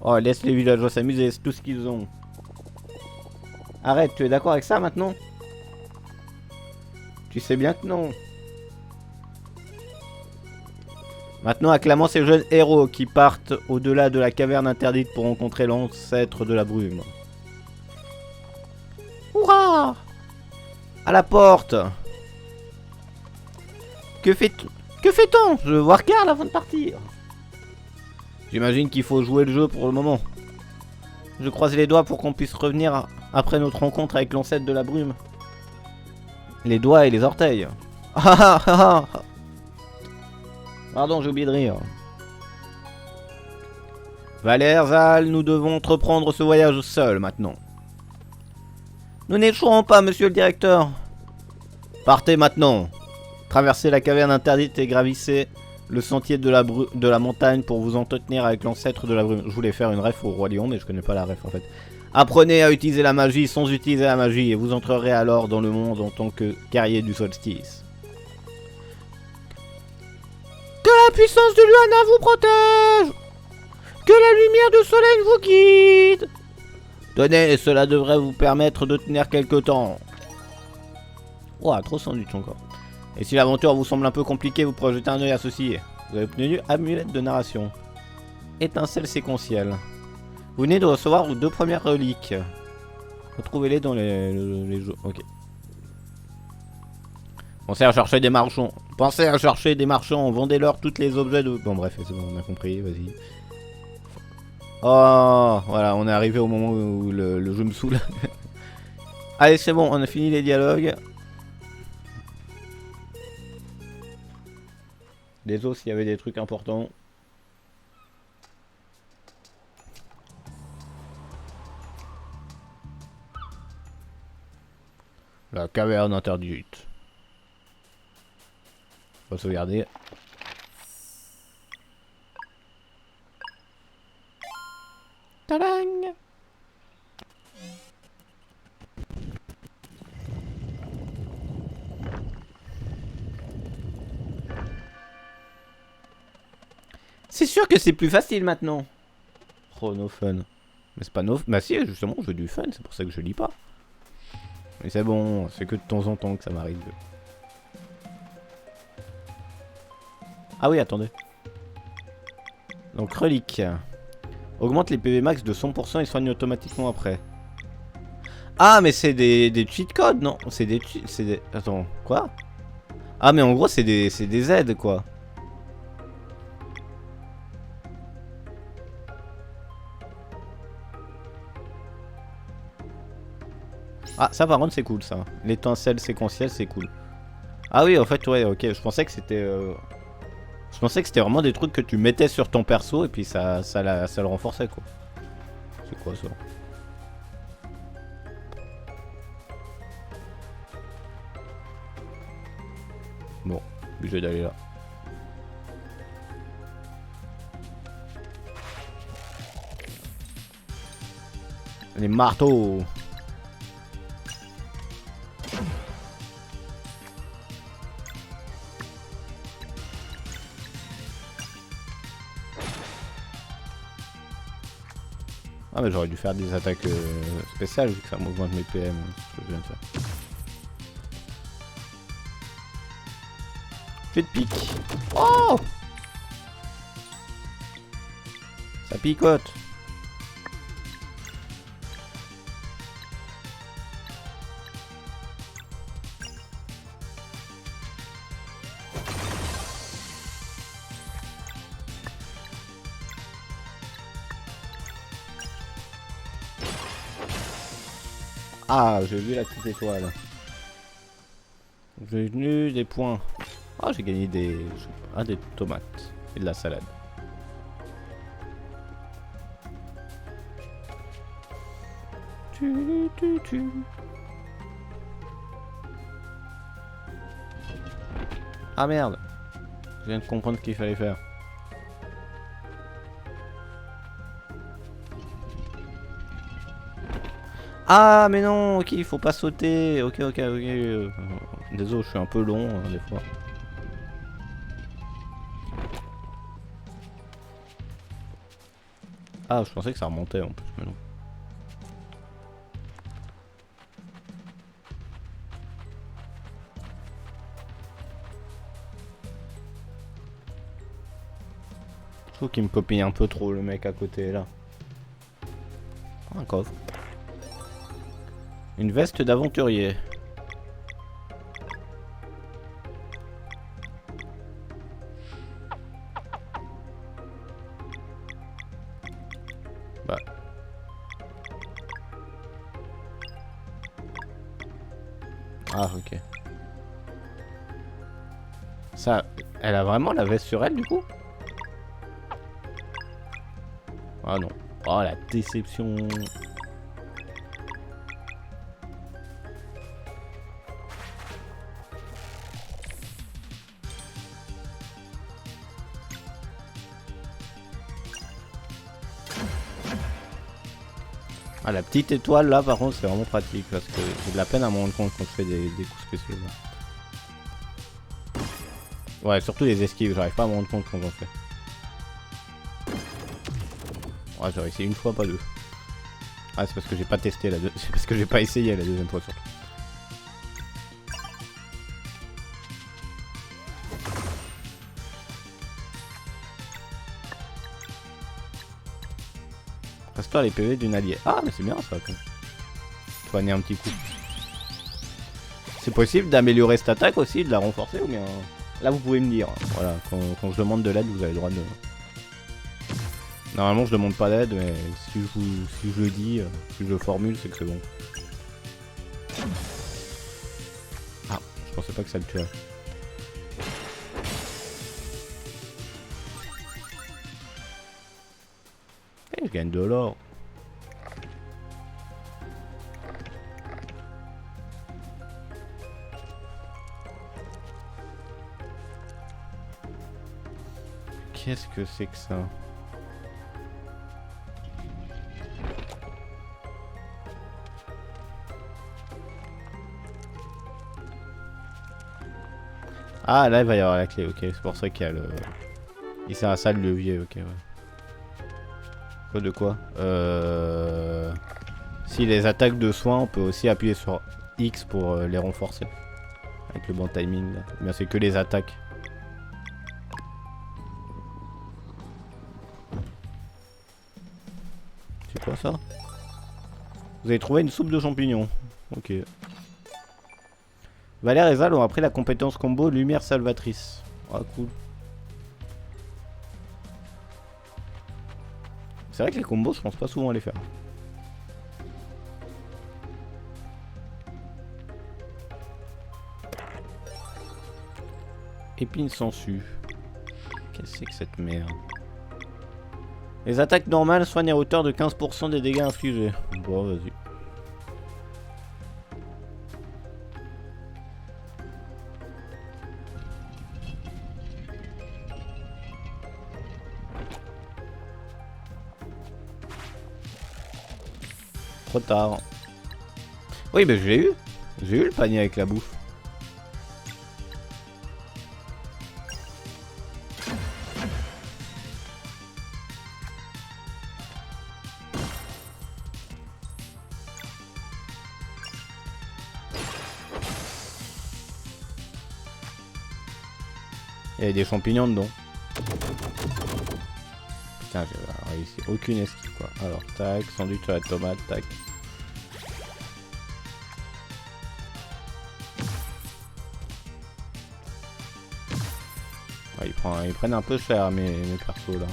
Oh, laisse les villageois s'amuser, c'est tout ce qu'ils ont. Arrête, tu es d'accord avec ça maintenant ? Tu sais bien que non. Maintenant, acclamons ces jeunes héros qui partent au-delà de la caverne interdite pour rencontrer l'ancêtre de la brume. Hurrah! À la porte! Que fait-on? Je veux voir Karl avant de partir. J'imagine qu'il faut jouer le jeu pour le moment. Je croise les doigts pour qu'on puisse revenir après notre rencontre avec l'ancêtre de la brume. Les doigts et les orteils. Pardon, j'ai oublié de rire. Valère, Zal, nous devons entreprendre ce voyage seul maintenant. Nous n'échouerons pas, monsieur le directeur. Partez maintenant. Traversez la caverne interdite et gravissez le sentier de la montagne pour vous entretenir avec l'ancêtre de la brume. Je voulais faire une ref au Roi Lion, mais je connais pas la ref en fait. Apprenez à utiliser la magie sans utiliser la magie et vous entrerez alors dans le monde en tant que guerrier du solstice. Que la puissance de Luana vous protège! Que la lumière de soleil vous guide! Tenez, cela devrait vous permettre de tenir quelque temps. Ouah, trop sandwich encore. Et si l'aventure vous semble un peu compliquée, vous pouvez jeter un œil à ceci. Vous avez obtenu amulette de narration. Étincelle séquentielle. Vous venez de recevoir vos 2 premières reliques. Retrouvez-les dans les jeux. Ok. Pensez à chercher des marchands. Pensez à chercher des marchands. Vendez-leur tous les objets de... Bon bref, c'est bon, on a compris, vas-y. Oh, voilà, on est arrivé au moment où le jeu me saoule. Allez, c'est bon, on a fini les dialogues. Désolé s'il y avait des trucs importants. La caverne interdite. On va sauvegarder. Tadang! C'est sûr que c'est plus facile maintenant. Oh, no fun. Mais c'est pas no... Bah si, justement, je veux du fun, c'est pour ça que je lis pas. Mais c'est bon, c'est que de temps en temps que ça m'arrive. Ah oui, attendez. Donc, relique. Augmente les PV max de 100% et soigne automatiquement après. Ah, mais c'est des cheat codes, non? C'est des... Attends, quoi? Ah, mais en gros, c'est des aides, quoi. Ah, ça par contre c'est cool ça. L'étincelle séquentielle c'est cool. Ah oui, en fait, ouais, ok. Je pensais que c'était vraiment des trucs que tu mettais sur ton perso et puis ça le renforçait quoi. C'est quoi ça? Bon, obligé d'aller là. Les marteaux. Ah mais j'aurais dû faire des attaques spéciales vu que ça m'augmente mes PM. Ce que je viens de faire. Fais de pique. Oh, ça picote. Ah, j'ai vu la petite étoile. J'ai eu des points. Ah, j'ai gagné des tomates et de la salade. Ah merde. Je viens de comprendre ce qu'il fallait faire. Ah mais non, ok, il faut pas sauter. Ok. Désolé, je suis un peu long des fois. Ah, je pensais que ça remontait en plus, mais non. Je trouve qu'il me copie un peu trop le mec à côté là. Un coffre. Une veste d'aventurier. Bah. Ah ok. Ça, elle a vraiment la veste sur elle du coup? Ah non. Oh la déception. Ah la petite étoile là par contre c'est vraiment pratique parce que j'ai de la peine à me rendre compte quand je fais des coups spéciaux là. Ouais, surtout les esquives, j'arrive pas à me rendre compte quand j'en fais. Ouais, j'ai réussi une fois, pas deux. Ah, c'est parce que j'ai pas testé la deuxième. C'est parce que j'ai pas essayé la deuxième fois surtout. Restaure les PV d'une alliée. Ah, mais c'est bien ça. Soigner un petit coup. C'est possible d'améliorer cette attaque aussi, de la renforcer ou bien. Là, vous pouvez me dire. Voilà, quand je demande de l'aide, vous avez le droit de. Normalement, je demande pas d'aide, mais si je le dis, si je le formule, c'est que c'est bon. Ah, je pensais pas que ça le tuerait. Et je gagne de l'or. Qu'est-ce que c'est que ça? Ah là il va y avoir la clé, ok, c'est pour ça qu'il y a le... Il sert à ça le levier, ok, ouais. Quoi de quoi Si les attaques de soins, on peut aussi appuyer sur X pour les renforcer. Avec le bon timing là. Mais c'est que les attaques. C'est quoi ça? Vous avez trouvé une soupe de champignons. Ok. Valère et Zal ont appris la compétence combo Lumière Salvatrice. Ah cool. C'est vrai que les combos, je pense pas souvent à les faire. Épine sangsue. Qu'est-ce que c'est que cette merde? Les attaques normales soignent à hauteur de 15% des dégâts infligés. Bon, vas-y. Trop tard. Oui, mais je l'ai eu. J'ai eu le panier avec la bouffe. Il y avait des champignons dedans. Putain, j'ai réussi aucune esquive quoi. Alors, tac, sandwich à la tomate, tac. Ouais, ils prennent un peu cher mes persos là.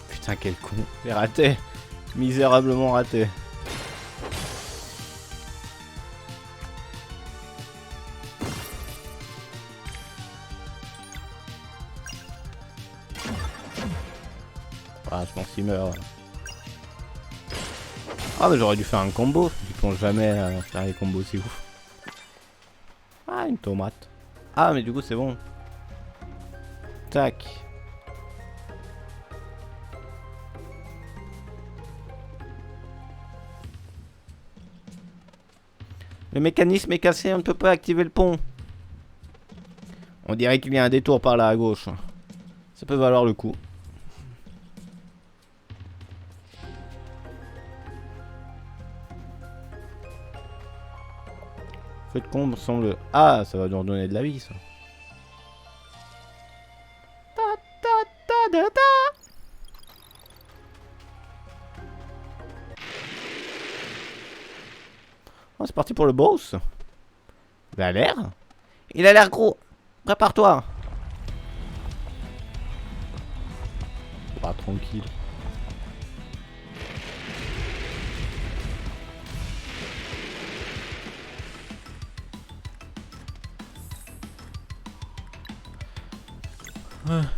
Putain, quel con. J'ai raté. Misérablement raté. Ah, je pense qu'il meurt. Ah, mais j'aurais dû faire un combo. Ils pensent jamais à faire les combos, c'est ouf. Ah, une tomate. Ah, mais du coup, c'est bon. Tac. Le mécanisme est cassé, on ne peut pas activer le pont. On dirait qu'il y a un détour par là à gauche. Ça peut valoir le coup. Feu de combe semble... Ah, ça va nous redonner de la vie, ça. Oh, c'est parti pour le boss. Il a l'air. Il a l'air gros. Prépare-toi. Pas tranquille.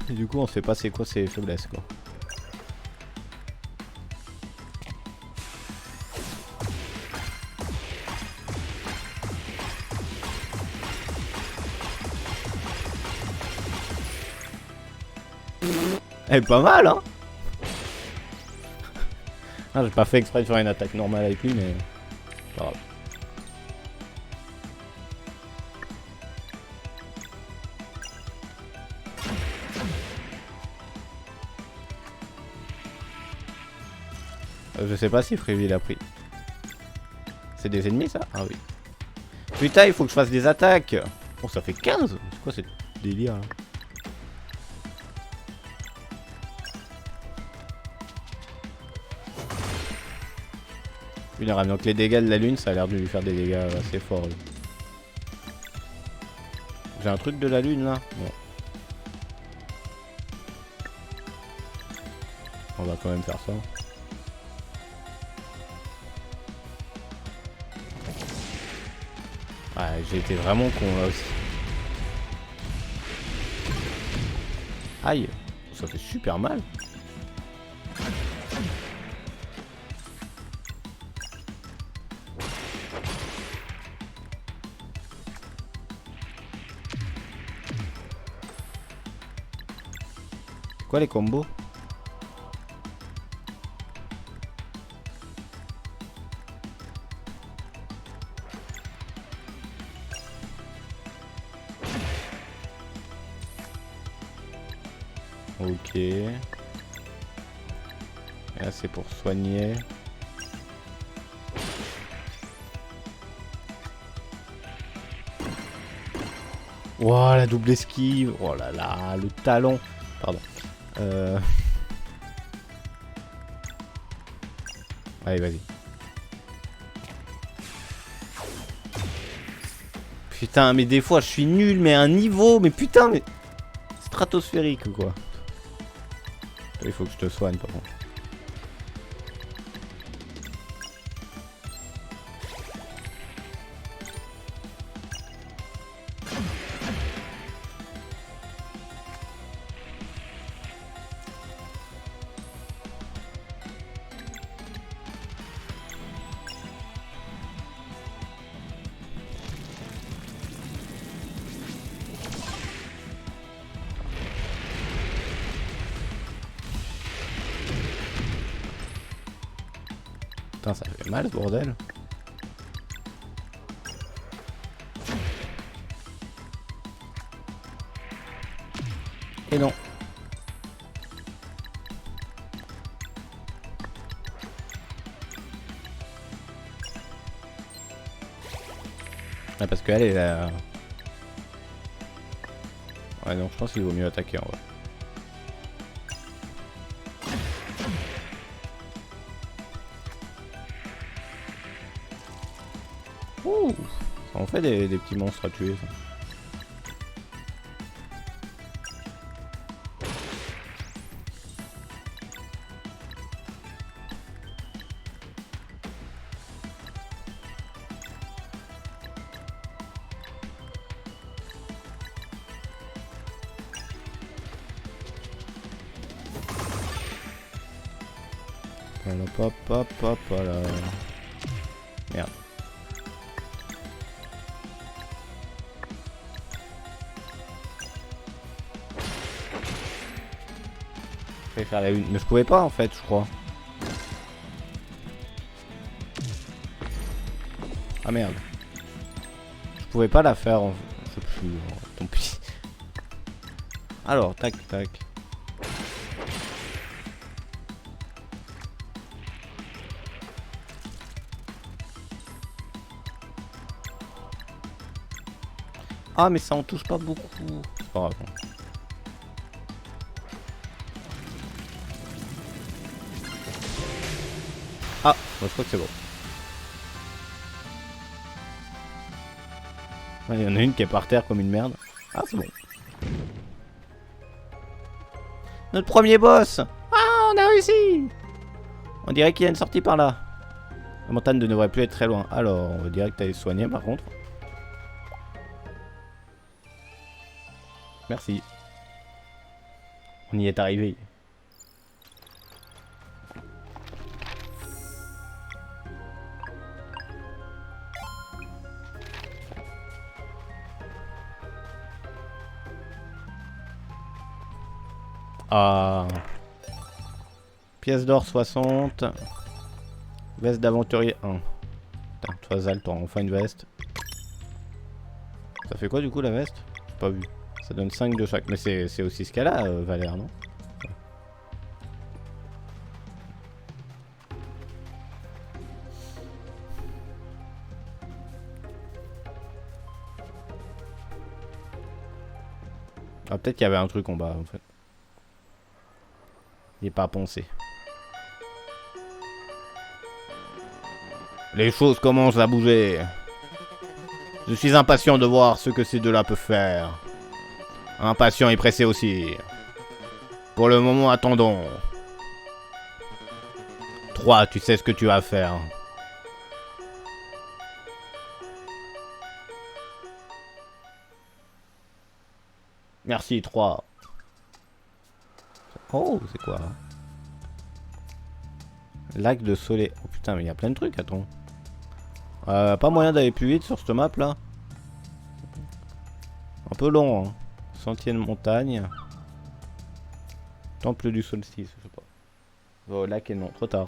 Et du coup, on sait pas c'est quoi ses faiblesses, quoi. Elle est pas mal, hein. Ah, j'ai pas fait exprès de faire une attaque normale avec lui, mais... Pas grave. Je sais pas si Fréville a pris. C'est des ennemis, ça? Ah oui. Putain, il faut que je fasse des attaques. Oh, ça fait 15. C'est quoi ce délire, là? Vulnérable. Donc les dégâts de la lune, ça a l'air de lui faire des dégâts assez forts. Lui. J'ai un truc de la lune, là? Non. On va quand même faire ça. Ah, j'ai été vraiment con là aussi. Aïe, ça fait super mal. Quoi les combos? Ok. Et là c'est pour soigner. Wow, la double esquive. Oh là là, le talon. Pardon. Allez, vas-y. Putain, mais des fois je suis nul, mais à un niveau, mais putain, mais stratosphérique quoi. Il faut que je te soigne par contre. Putain, ça fait mal ce bordel. Et non. Ah, parce qu'elle est là. Ouais, donc je pense qu'il vaut mieux attaquer en vrai. Ouh, ça en fait des petits monstres à tuer ça. Voilà, pop, pop, pop, voilà. Merde. Je vais faire la une. Mais je pouvais pas en fait, je crois. Ah merde. Je pouvais pas la faire en... Je sais plus. Tant pis. Alors, tac, tac. Ah mais ça en touche pas beaucoup. C'est pas grave. Ah, je crois que c'est bon. Il y en a une qui est par terre comme une merde. Ah c'est bon. Notre premier boss. Ah, on a réussi. On dirait qu'il y a une sortie par là. La montagne ne devrait plus être très loin. Alors, on va direct aller soigner par contre. Merci. On y est arrivé. Ah. Pièce d'or 60. Veste d'aventurier 1. Putain, toi Zal, t'auras enfin une veste. Ça fait quoi du coup la veste? J'ai pas vu. Ça donne 5 de chaque. Mais c'est aussi ce qu'elle a, Valère, non? Ouais. Ah, peut-être qu'il y avait un truc en bas en fait. Il est pas poncé. Les choses commencent à bouger. Je suis impatient de voir ce que ces deux-là peuvent faire. Impatient et pressé aussi. Pour le moment, attendons. 3, tu sais ce que tu vas faire. Merci, 3. Oh, c'est quoi? Lac de soleil. Oh putain, mais il y a plein de trucs, attends. Pas moyen d'aller plus vite sur cette map là. Un peu long, hein. Sentier de montagne. Temple du solstice, je sais pas. Oh, lac et non, trop tard.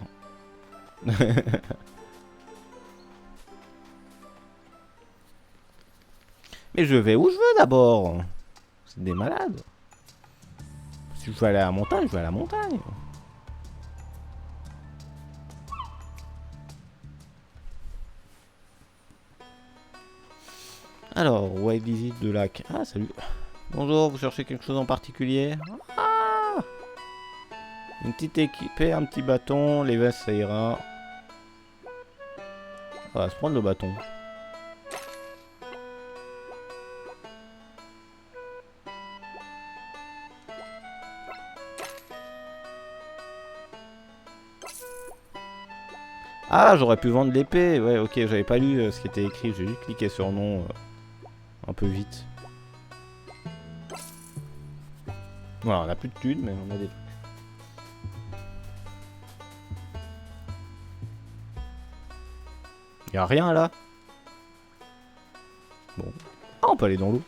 Mais je vais où je veux d'abord. C'est des malades. Si je veux aller à la montagne, je vais à la montagne. Alors, white visite de lac. Ah, salut. Bonjour, vous cherchez quelque chose en particulier? Ah, une petite équipée, un petit bâton, les vestes ça ira. On va se prendre le bâton. Ah, j'aurais pu vendre l'épée. Ouais, ok, j'avais pas lu ce qui était écrit. J'ai juste cliqué sur non un peu vite. Voilà, on a plus de thunes, mais on a des trucs. Y'a rien là. Bon. Ah, on peut aller dans l'eau.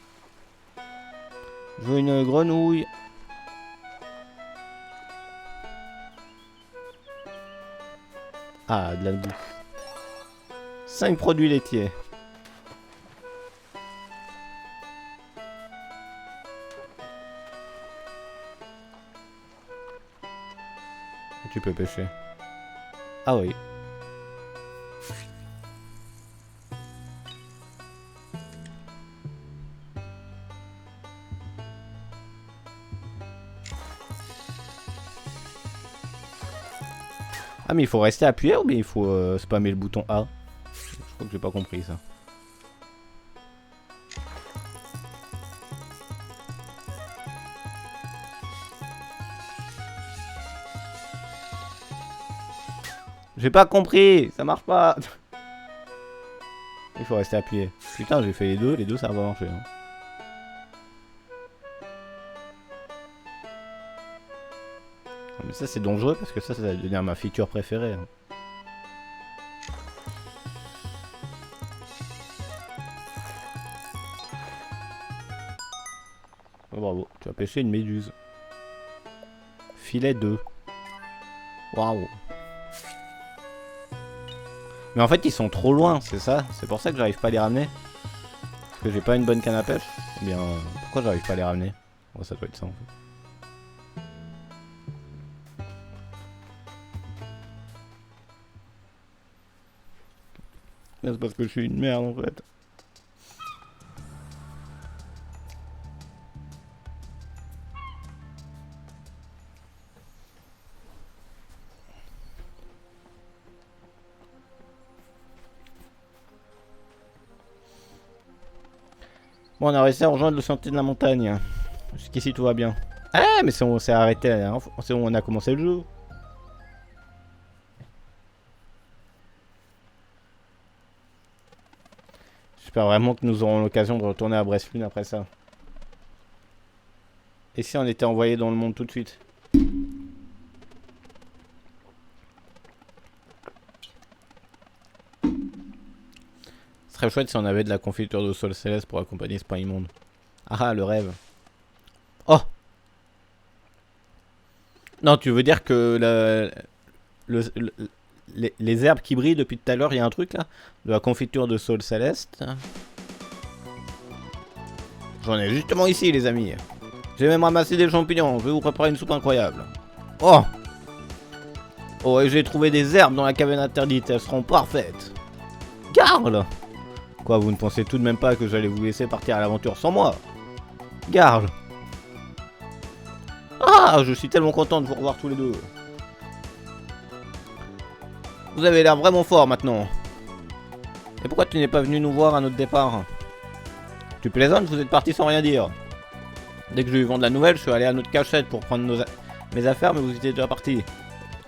Je veux une grenouille. Ah, de la bouffe. 5 produits laitiers. Tu peux pêcher. Ah oui. Ah mais il faut rester appuyé ou bien il faut spammer le bouton A? Je crois que j'ai pas compris ça. J'ai pas compris, ça marche pas. Il faut rester appuyé. Putain, j'ai fait les deux ça va marcher. Hein. Mais ça c'est dangereux parce que ça va devenir ma feature préférée. Hein. Oh, bravo, tu as pêché une méduse. Filet 2. Waouh. Mais en fait ils sont trop loin, c'est ça? C'est pour ça que j'arrive pas à les ramener? Parce que j'ai pas une bonne canne à pêche? Ou bien pourquoi j'arrive pas à les ramener? Oh, ça doit être ça en fait. C'est parce que je suis une merde en fait. Bon, on a réussi à rejoindre le sentier de la montagne. Jusqu'ici tout va bien. Ah mais on s'est arrêté la dernière fois. C'est où on a commencé le jeu. J'espère vraiment que nous aurons l'occasion de retourner à Breslune après ça. Et si on était envoyé dans le monde tout de suite? Ce serait chouette si on avait de la confiture de sol céleste pour accompagner ce pain immonde. Ah, le rêve. Oh! Non, tu veux dire que les herbes qui brillent depuis tout à l'heure, il y a un truc là? De la confiture de sol céleste. J'en ai justement ici, les amis. J'ai même ramassé des champignons. Je vais vous préparer une soupe incroyable. Oh! Oh, et j'ai trouvé des herbes dans la caverne interdite. Elles seront parfaites. Garde! Quoi, vous ne pensez tout de même pas que j'allais vous laisser partir à l'aventure sans moi? Garde! Ah, je suis tellement content de vous revoir tous les deux. Vous avez l'air vraiment fort maintenant. Et pourquoi tu n'es pas venu nous voir à notre départ? Tu plaisantes, vous êtes parti sans rien dire. Dès que j'ai eu vent de la nouvelle, je suis allé à notre cachette pour prendre mes affaires, mais vous étiez déjà partis.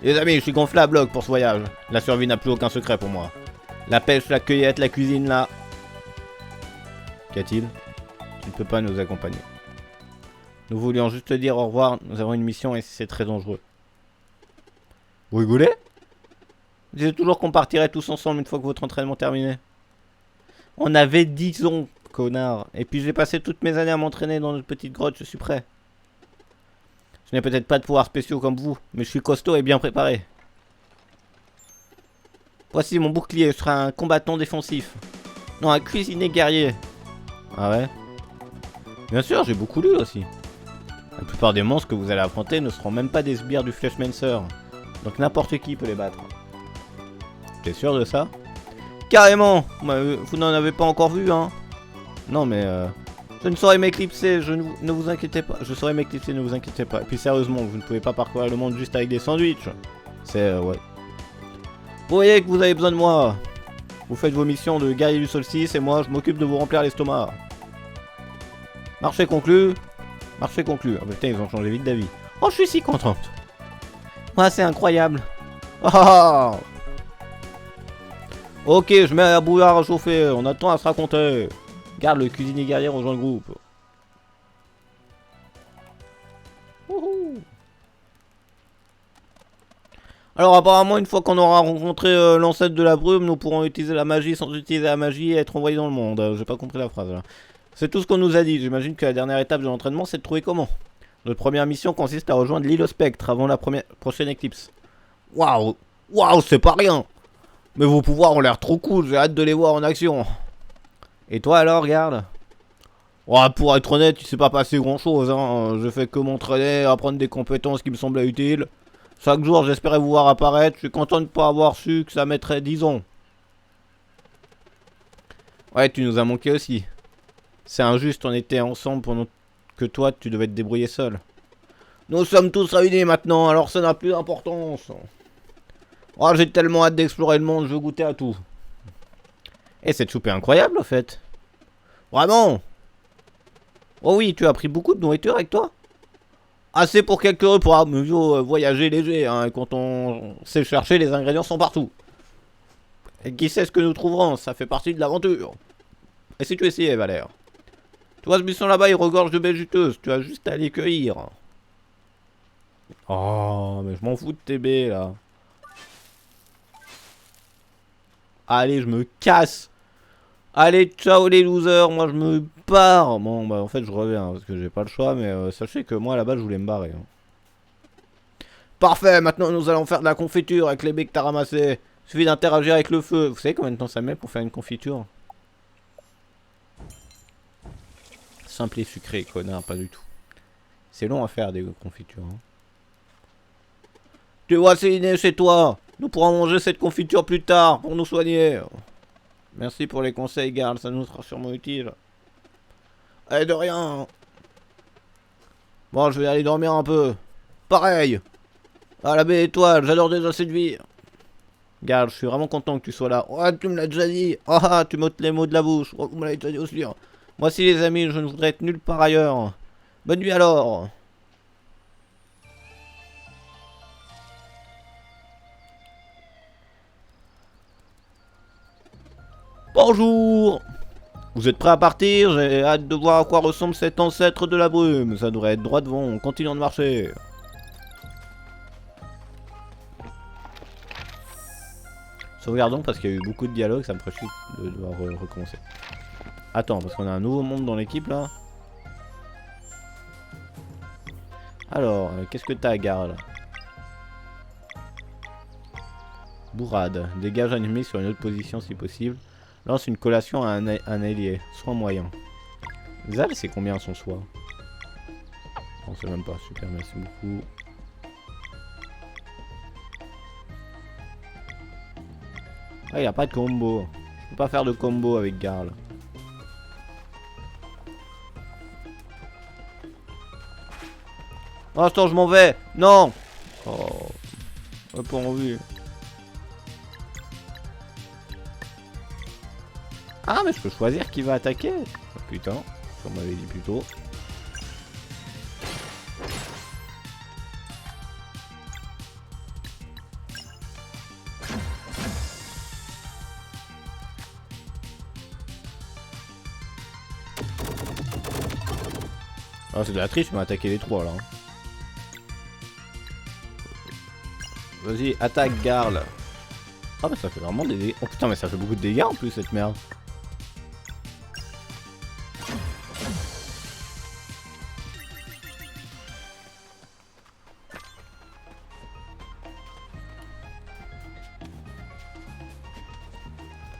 Les amis, je suis gonflé à bloc pour ce voyage. La survie n'a plus aucun secret pour moi. La pêche, la cueillette, la cuisine, là. Qu'y a-t-il? Tu ne peux pas nous accompagner. Nous voulions juste te dire au revoir, nous avons une mission et c'est très dangereux. Vous rigolez? Vous disiez toujours qu'on partirait tous ensemble une fois que votre entraînement terminé. On avait 10 ans, connard. Et puis j'ai passé toutes mes années à m'entraîner dans notre petite grotte, je suis prêt. Je n'ai peut-être pas de pouvoirs spéciaux comme vous, mais je suis costaud et bien préparé. Voici mon bouclier, je serai un combattant défensif. Non, un cuisinier guerrier. Ah ouais? Bien sûr, j'ai beaucoup lu aussi. La plupart des monstres que vous allez affronter ne seront même pas des sbires du Fleshmancer. Donc n'importe qui peut les battre. T'es sûr de ça? Carrément! Vous n'en avez pas encore vu, hein? Non, mais je ne saurais m'éclipser, ne vous inquiétez pas. Je saurais m'éclipser, ne vous inquiétez pas. Et puis sérieusement, vous ne pouvez pas parcourir le monde juste avec des sandwichs. C'est, ouais. Vous voyez que vous avez besoin de moi. Vous faites vos missions de guerrier du solstice et moi, je m'occupe de vous remplir l'estomac. Marché conclu. Marché conclu. Ah bah putain, ils ont changé vite d'avis. Oh, je suis si contente. Ah, c'est incroyable. Ah. Ok, je mets la bouilloire à chauffer. On attend à se raconter. Garde, le cuisinier guerrier rejoint le groupe. Wouhou. Alors apparemment, une fois qu'on aura rencontré l'ancêtre de la brume, nous pourrons utiliser la magie sans utiliser la magie et être envoyés dans le monde. J'ai pas compris la phrase là. C'est tout ce qu'on nous a dit. J'imagine que la dernière étape de l'entraînement, c'est de trouver comment. Notre première mission consiste à rejoindre l'île au spectre avant la prochaine éclipse. Waouh! Waouh, c'est pas rien! Mais vos pouvoirs ont l'air trop cool, j'ai hâte de les voir en action. Et toi alors, regarde. Oh, pour être honnête, il s'est pas passé grand chose, hein. Je fais que m'entraîner, apprendre des compétences qui me semblaient utiles. Chaque jour, j'espérais vous voir apparaître. Je suis content de ne pas avoir su que ça mettrait 10 ans. Ouais, tu nous as manqué aussi. C'est injuste, on était ensemble pendant que toi, tu devais te débrouiller seul. Nous sommes tous réunis maintenant, alors ça n'a plus d'importance. Oh, j'ai tellement hâte d'explorer le monde, je veux goûter à tout. Et cette soupe est incroyable, en fait. Vraiment? Oh oui, tu as pris beaucoup de nourriture avec toi? Assez pour quelques repas, mais voyager léger, hein, quand on sait chercher, les ingrédients sont partout. Et qui sait ce que nous trouverons, ça fait partie de l'aventure. Et si tu essayais, Valère? Tu vois ce buisson là-bas, il regorge de baies juteuses, tu as juste à les cueillir. Oh, mais je m'en fous de tes baies, là. Allez, je me casse. Allez, ciao les losers, moi je me barre. Bon, bah en fait je reviens, parce que j'ai pas le choix, mais sachez que moi là-bas je voulais me barrer. Hein. Parfait, maintenant nous allons faire de la confiture avec les baies que t'as ramassées. Suffit d'interagir avec le feu. Vous savez combien de temps ça met pour faire une confiture? Simple et sucré, connard, pas du tout. C'est long à faire des confitures. Hein. Tu vois, c'est inné chez toi. Nous pourrons manger cette confiture plus tard pour nous soigner. Merci pour les conseils, Garl, ça nous sera sûrement utile. Allez, de rien. Bon, je vais aller dormir un peu. Pareil. Ah, la baie étoile, j'adore déjà cette vie. Garl, je suis vraiment content que tu sois là. Oh, tu me l'as déjà dit. Ah, tu m'ôtes les mots de la bouche. Oh, vous me l'avez déjà dit aussi. Moi aussi, les amis, je ne voudrais être nulle part ailleurs. Bonne nuit alors. Bonjour. Vous êtes prêts à partir? J'ai hâte de voir à quoi ressemble cet ancêtre de la brume. Ça devrait être droit devant. Continuons de marcher. Sauvegardons parce qu'il y a eu beaucoup de dialogues. Ça me ferait chier de devoir recommencer. Attends, parce qu'on a un nouveau monde dans l'équipe là. Alors, qu'est-ce que t'as, Garl? Bourrade. Dégage un ennemi sur une autre position si possible. Lance une collation à un allié. Soin moyen. Zal, c'est combien son soin? On sait même pas. Super, merci beaucoup. Ah, il n'y a pas de combo. Je peux pas faire de combo avec Garl. Oh, attends, je m'en vais. Non. Oh. Pas envie. Ah, mais je peux choisir qui va attaquer. Oh, putain, ça m'avait dit plus tôt. Ah, c'est de la triche, mais attaquer les trois là. Vas-y, attaque Garl. Ah, mais ça fait vraiment des dégâts. Oh putain, mais ça fait beaucoup de dégâts en plus cette merde.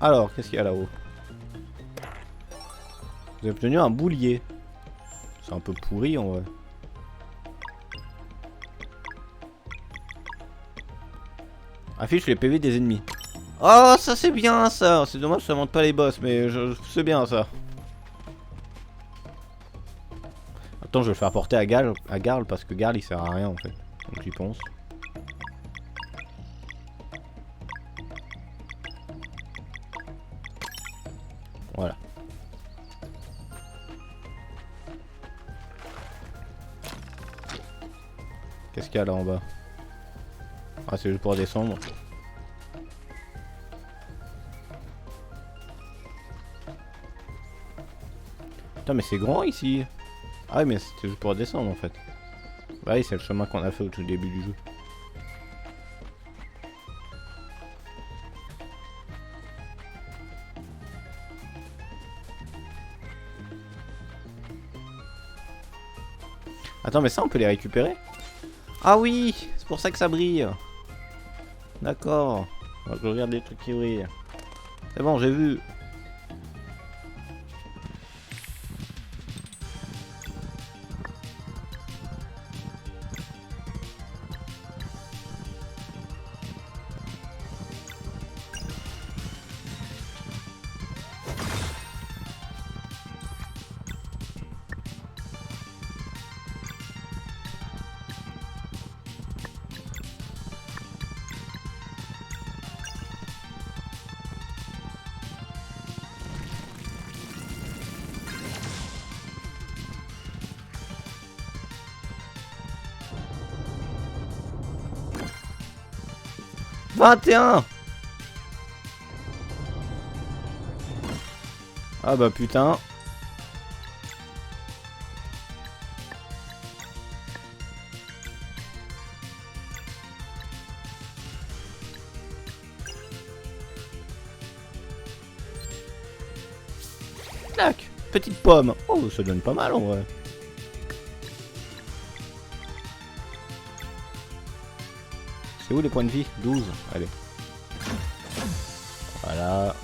Alors, qu'est-ce qu'il y a là-haut? Vous avez obtenu un boulier. C'est un peu pourri en vrai. Affiche les PV des ennemis. Oh, ça c'est bien ça. C'est dommage que ça monte pas les boss, mais c'est bien ça. Attends, je vais le faire porter à Garl parce que Garl il sert à rien en fait. Donc j'y pense. Voilà. Qu'est-ce qu'il y a là en bas? Ah, c'est juste pour descendre. Putain, mais c'est grand ici. Ah oui, mais c'était juste pour descendre en fait. Bah oui, c'est le chemin qu'on a fait au tout début du jeu. Attends, mais ça on peut les récupérer? Ah oui, c'est pour ça que ça brille. D'accord. Je regarde les trucs qui brillent. C'est bon, j'ai vu. « 21 ! Ah bah putain. Tac, petite pomme. Oh, ça donne pas mal en vrai. C'est où les points de vie? 12. Allez. Voilà.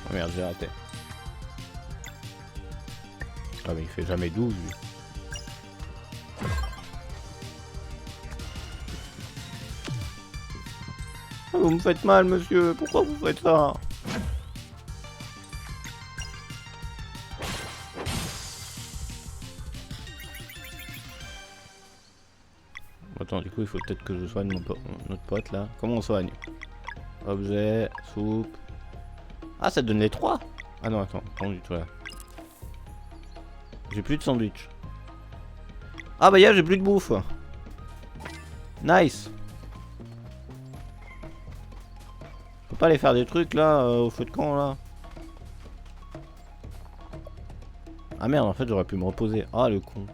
Oh merde, j'ai raté. Ah mais il fait jamais 12 lui. Oh, vous me faites mal monsieur, pourquoi vous faites ça? Attends, du coup il faut peut-être que je soigne notre pote là. Comment on soigne? Objet, soupe. Ah, ça donne les 3. Ah non, attends, pas du tout là. J'ai plus de sandwich. Ah bah j'ai plus de bouffe. Nice. Faut pas aller faire des trucs là au feu de camp là. Ah merde, en fait j'aurais pu me reposer. Ah le con.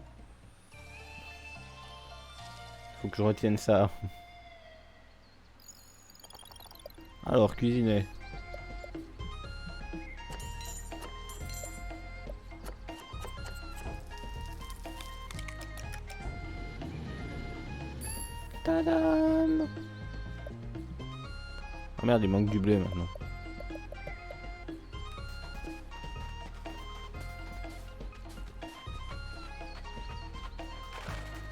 Faut que je retienne ça. Alors, cuisiner. Tadam! Oh merde, il manque du blé maintenant.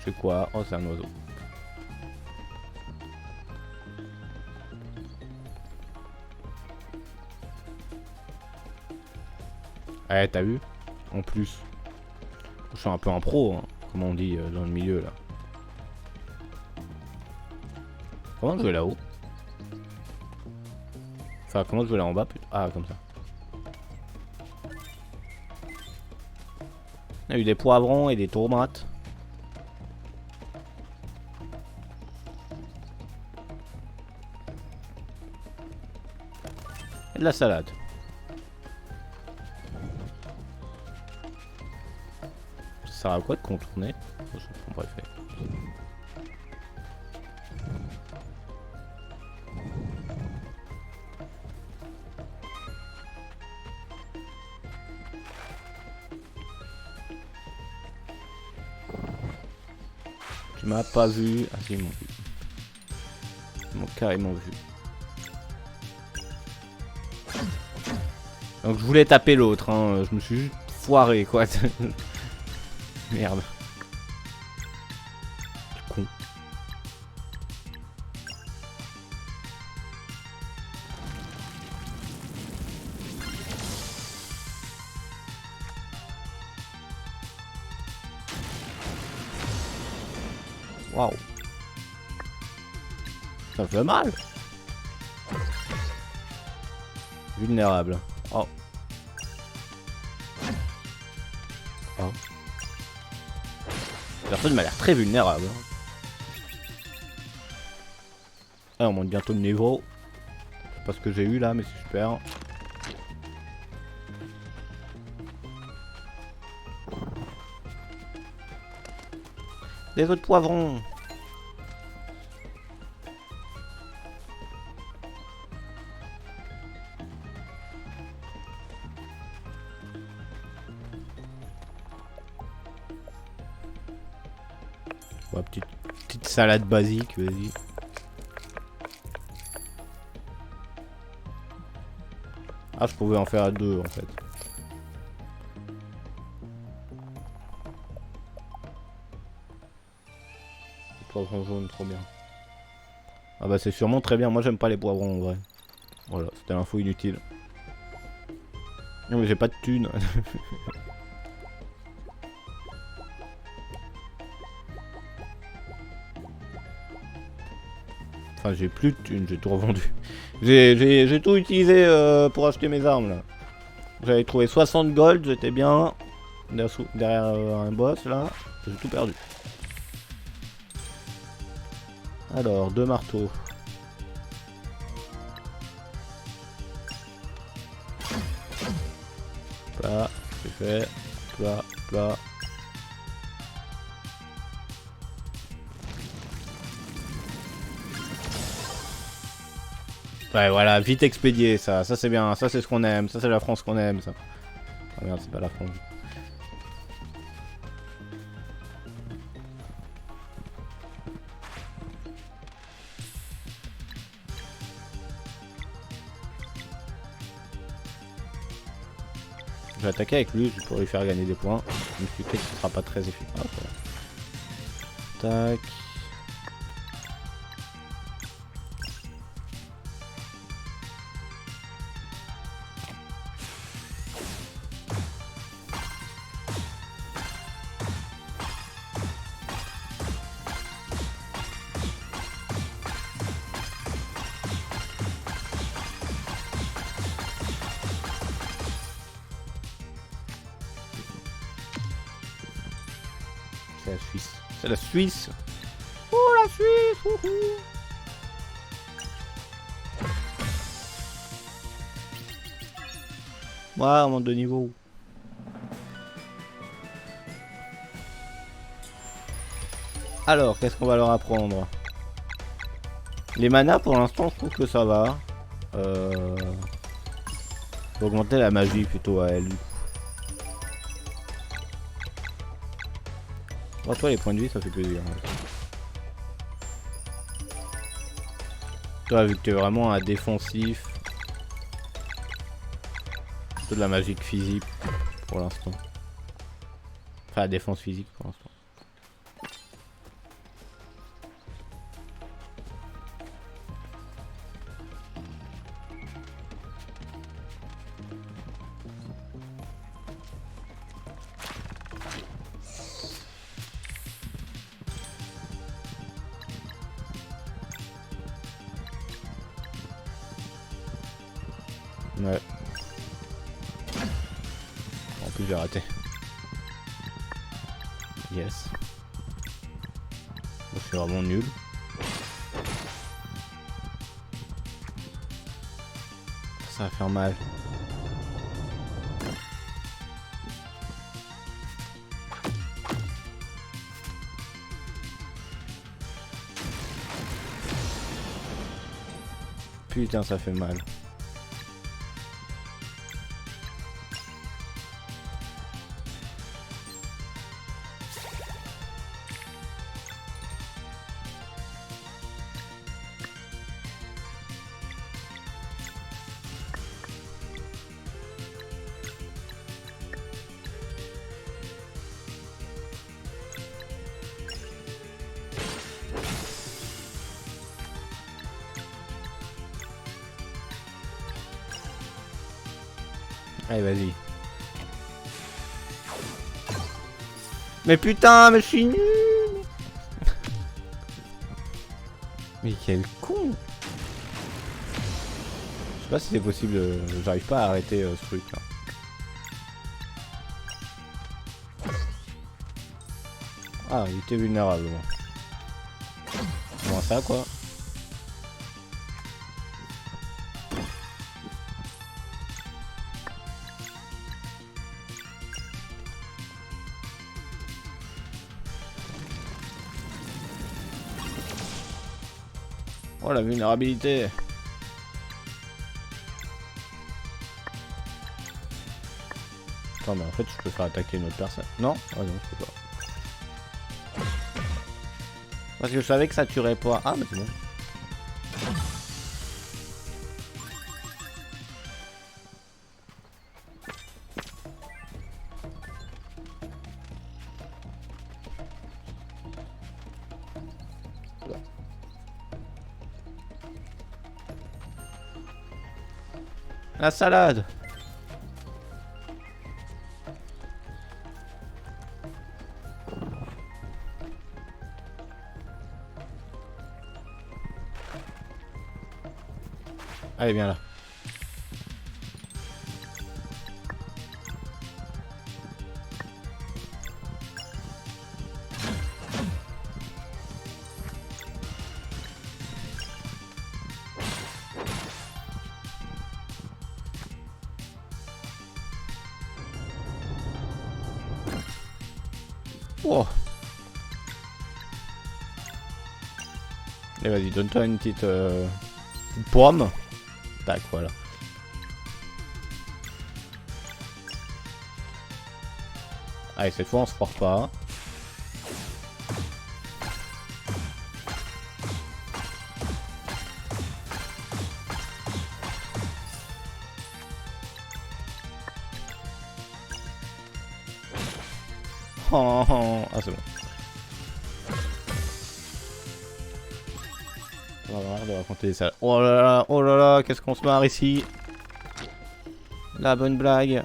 C'est quoi? Oh, c'est un oiseau. Ouais, t'as vu? En plus. Je suis un peu un pro, hein, comme on dit dans le milieu là. Comment je vais là-haut? Enfin, comment je vais là en bas plutôt? Ah, comme ça. Il y a eu des poivrons et des tomates. Et de la salade. Ça sert à quoi de contourner? Bref. Tu m'as pas vu. Ah si, ils m'ont vu. Ils m'ont carrément vu. Donc je voulais taper l'autre, hein. Je me suis juste foiré quoi. Merde. Con. Waouh. Ça fait mal. Vulnérable. Oh. Oh. La personne m'a l'air très vulnérable. Ah, on monte bientôt le niveau. Je sais pas ce que j'ai eu là, mais c'est super. Des autres poivrons. Ouais, petite salade basique, vas-y. Ah, je pouvais en faire deux en fait. Poivrons jaunes, trop bien. Ah bah c'est sûrement très bien. Moi j'aime pas les poivrons en vrai. Voilà, c'était l'info inutile. Non mais j'ai pas de thunes. Enfin j'ai plus de thunes, j'ai tout revendu. J'ai tout utilisé pour acheter mes armes là. J'avais trouvé 60 gold, j'étais bien. Derrière un boss là. J'ai tout perdu. Alors, 2 marteaux. Plat, c'est fait. Plat, plat. Ouais, voilà, vite expédié, ça c'est bien, ça c'est ce qu'on aime, ça c'est la France qu'on aime, ça. Ah merde, c'est pas la France. Je vais attaquer avec lui, je pourrais lui faire gagner des points. Je me suis dit que ce sera pas très efficace. Tac. C'est la Suisse. C'est la Suisse. Oh la Suisse. Wouhou. Ouais, on monte de niveau. Alors, qu'est-ce qu'on va leur apprendre? Les manas, pour l'instant, je trouve que ça va. Faut augmenter la magie plutôt à elle. Bon, toi, les points de vie, ça fait plaisir. Toi, vu que t'es vraiment un défensif. Plutôt de la magie physique pour l'instant. Enfin, la défense physique pour l'instant. Ouais. En plus j'ai raté. Yes. Bon, c'est vraiment nul. Ça va faire mal. Putain, ça fait mal. Allez, vas-y. Mais putain, mais je suis nul. Mais quel con. Je sais pas si c'est possible, j'arrive pas à arrêter ce truc. Hein. Ah, il était vulnérable. Bon. Comment ça, quoi. Oh, la vulnérabilité. Attends, mais en fait, je peux faire attaquer une autre personne. Non? Ah non, je peux pas. Parce que je savais que ça tuerait pas. Ah, mais c'est bon. La salade. Allez, viens là. Oh. Allez, vas-y, donne-toi une petite pomme. Tac, voilà. Allez, cette fois on se foire pas. Oh, oh. Ah, c'est bon. On va avoir de raconter ça. Oh là là, qu'est-ce qu'on se marre ici. La bonne blague.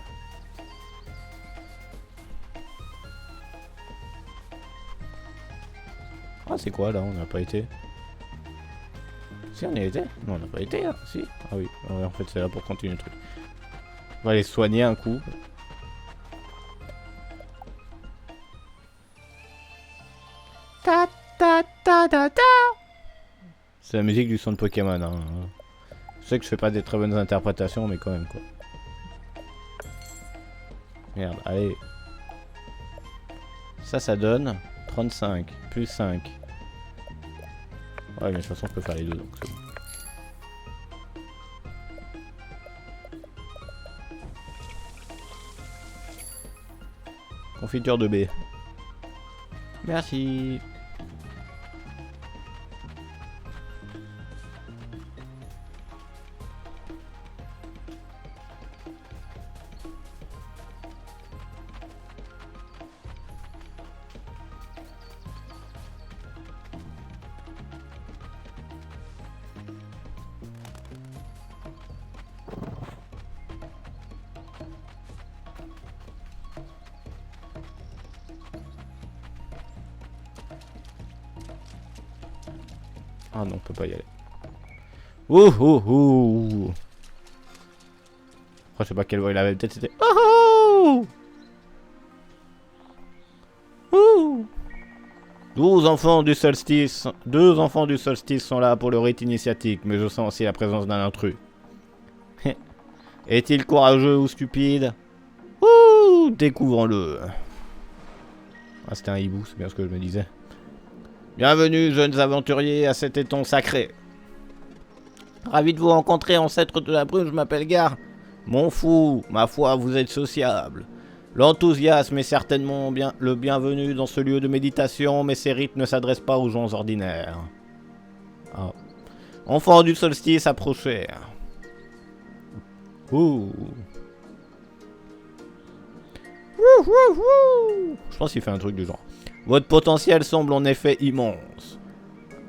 Ah, c'est quoi là? On n'a pas été. Si, on y a été? Non, on n'a pas été, hein. Si. Ah oui, en fait, c'est là pour continuer le truc. On va aller soigner un coup. Ta ta ta ta ta. C'est la musique du son de Pokémon. Hein. Je sais que je fais pas des très bonnes interprétations, mais quand même quoi. Merde, allez. Ça donne 35 plus 5. Ouais, mais de toute façon, je peux faire les deux, donc c'est bon. Confiture de baie. Merci. Ah non, on peut pas y aller. Ouh ouh ouh. Je sais pas quelle voix il avait, peut-être c'était. Oh ouh. 12 enfants du solstice. 2 enfants du solstice sont là pour le rite initiatique, mais je sens aussi la présence d'un intrus. Est-il courageux ou stupide? Ouh, découvrons-le. Ah, c'était un hibou, c'est bien ce que je me disais. Bienvenue, jeunes aventuriers, à cet étang sacré. Ravi de vous rencontrer, ancêtre de la brume, je m'appelle Gar. Mon fou, ma foi, vous êtes sociable. L'enthousiasme est certainement le bienvenu dans ce lieu de méditation, mais ces rites ne s'adressent pas aux gens ordinaires. Ah. Enfants du solstice, approchez. Ouh. Je pense qu'il fait un truc du genre. Votre potentiel semble en effet immense.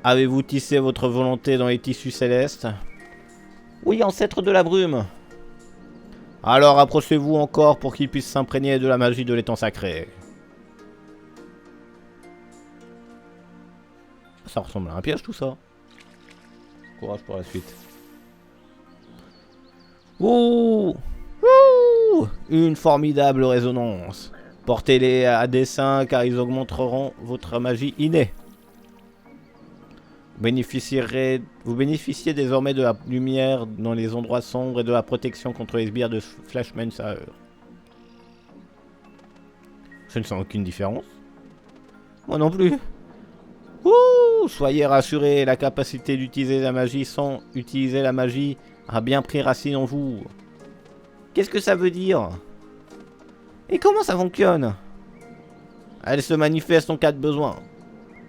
Avez-vous tissé votre volonté dans les tissus célestes? Oui, ancêtre de la brume. Alors approchez-vous encore pour qu'il puisse s'imprégner de la magie de l'étang sacré. Ça ressemble à un piège tout ça. Courage pour la suite. Ouh, ouh, une formidable résonance. Portez-les à dessein car ils augmenteront votre magie innée. Vous bénéficiez désormais de la lumière dans les endroits sombres et de la protection contre les sbires de Flashmancer. Je ne sens aucune différence. Moi non plus. Ouh, soyez rassurés, la capacité d'utiliser la magie sans utiliser la magie a bien pris racine en vous. Qu'est-ce que ça veut dire? Et comment ça fonctionne? Elle se manifeste en cas de besoin.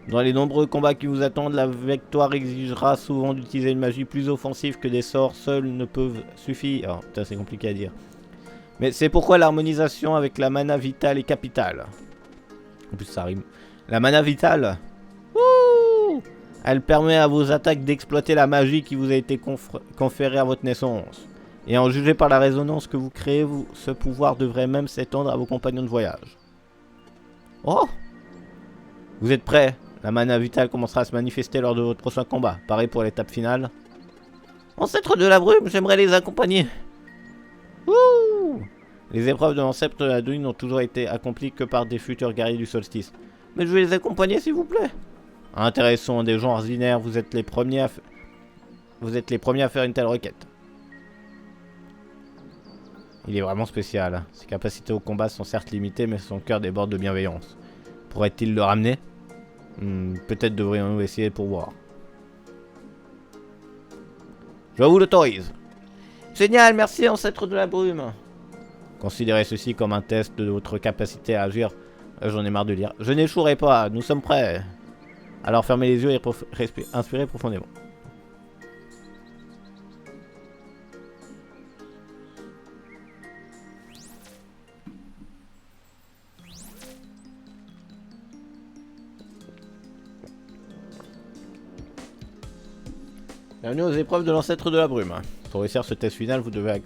Dans les nombreux combats qui vous attendent, la victoire exigera souvent d'utiliser une magie plus offensive que des sorts seuls ne peuvent suffire. Oh, putain, c'est compliqué à dire. Mais c'est pourquoi l'harmonisation avec la mana vitale est capitale. En plus, ça rime. La mana vitale, ouh, elle permet à vos attaques d'exploiter la magie qui vous a été conférée à votre naissance. Et en juger par la résonance que vous créez, ce pouvoir devrait même s'étendre à vos compagnons de voyage. Oh! Vous êtes prêts? La mana vitale commencera à se manifester lors de votre prochain combat. Pareil pour l'étape finale. Ancêtres de la brume, j'aimerais les accompagner. Ouh! Les épreuves de l'ancêtre de la brume n'ont toujours été accomplies que par des futurs guerriers du solstice. Mais je vais les accompagner s'il vous plaît. Intéressant, des gens ordinaires, vous êtes les premiers à faire une telle requête. Il est vraiment spécial. Ses capacités au combat sont certes limitées, mais son cœur déborde de bienveillance. Pourrait-il le ramener? Peut-être devrions-nous essayer pour voir. Je vous l'autorise. Génial, merci ancêtre de la brume. Considérez ceci comme un test de votre capacité à agir. J'en ai marre de lire. Je n'échouerai pas, nous sommes prêts. Alors fermez les yeux et inspirez profondément. Bienvenue aux épreuves de l'ancêtre de la brume. Pour réussir ce test final, vous devez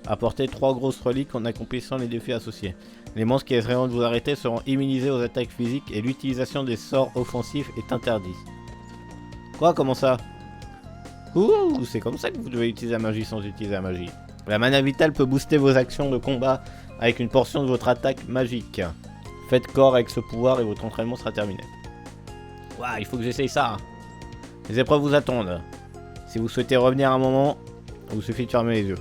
apporter 3 grosses reliques en accomplissant les défis associés. Les monstres qui essaieront de vous arrêter seront immunisés aux attaques physiques et l'utilisation des sorts offensifs est interdite. Quoi? Comment ça? Ouh, c'est comme ça que vous devez utiliser la magie sans utiliser la magie. La mana vitale peut booster vos actions de combat avec une portion de votre attaque magique. Faites corps avec ce pouvoir et votre entraînement sera terminé. Ouah, il faut que j'essaye ça. Les épreuves vous attendent. Si vous souhaitez revenir un moment, il vous suffit de fermer les yeux.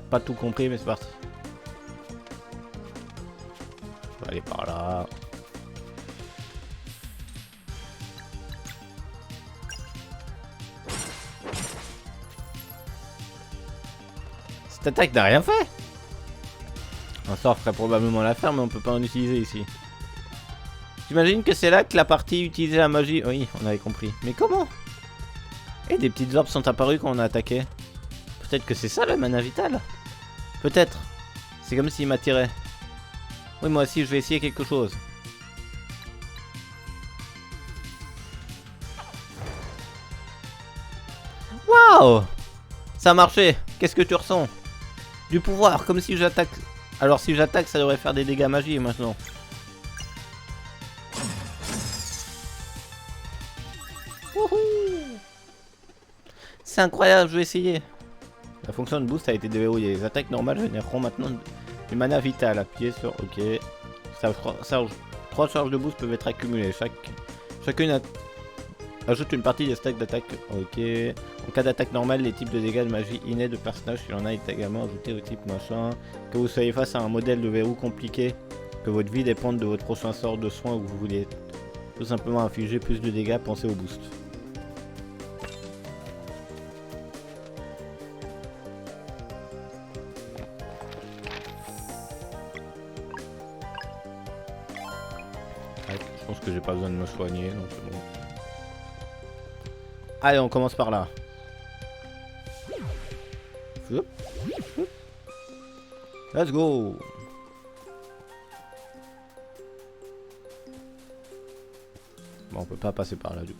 Pas tout compris, mais c'est parti. On va aller par là. Cette attaque n'a rien fait. Un sort ferait probablement l'affaire, mais on peut pas en utiliser ici. J'imagine que c'est là que la partie utiliser la magie... Oui, on avait compris. Mais comment? Et des petites orbes sont apparues quand on a attaqué. Peut-être que c'est ça la mana vitale. Peut-être. C'est comme s'il m'attirait. Oui, moi aussi, je vais essayer quelque chose. Waouh! Ça a marché. Qu'est-ce que tu ressens? Du pouvoir, comme si j'attaque. Alors si j'attaque, ça devrait faire des dégâts magiques maintenant. C'est incroyable, je vais essayer. La fonction de boost a été déverrouillée. Les attaques normales généreront maintenant du mana vital. Appuyez sur OK. 3 charges de boost peuvent être accumulées. Chacune ajoute une partie des stacks d'attaque. OK. En cas d'attaque normale, les types de dégâts de magie innée de personnage, il en a également ajouté au type machin. Que vous soyez face à un modèle de verrou compliqué, que votre vie dépende de votre prochain sort de soin ou que vous voulez tout simplement infliger plus de dégâts, pensez au boost. Je pense que j'ai pas besoin de me soigner, donc c'est bon. Allez, on commence par là. Let's go. Bon, on peut pas passer par là du coup.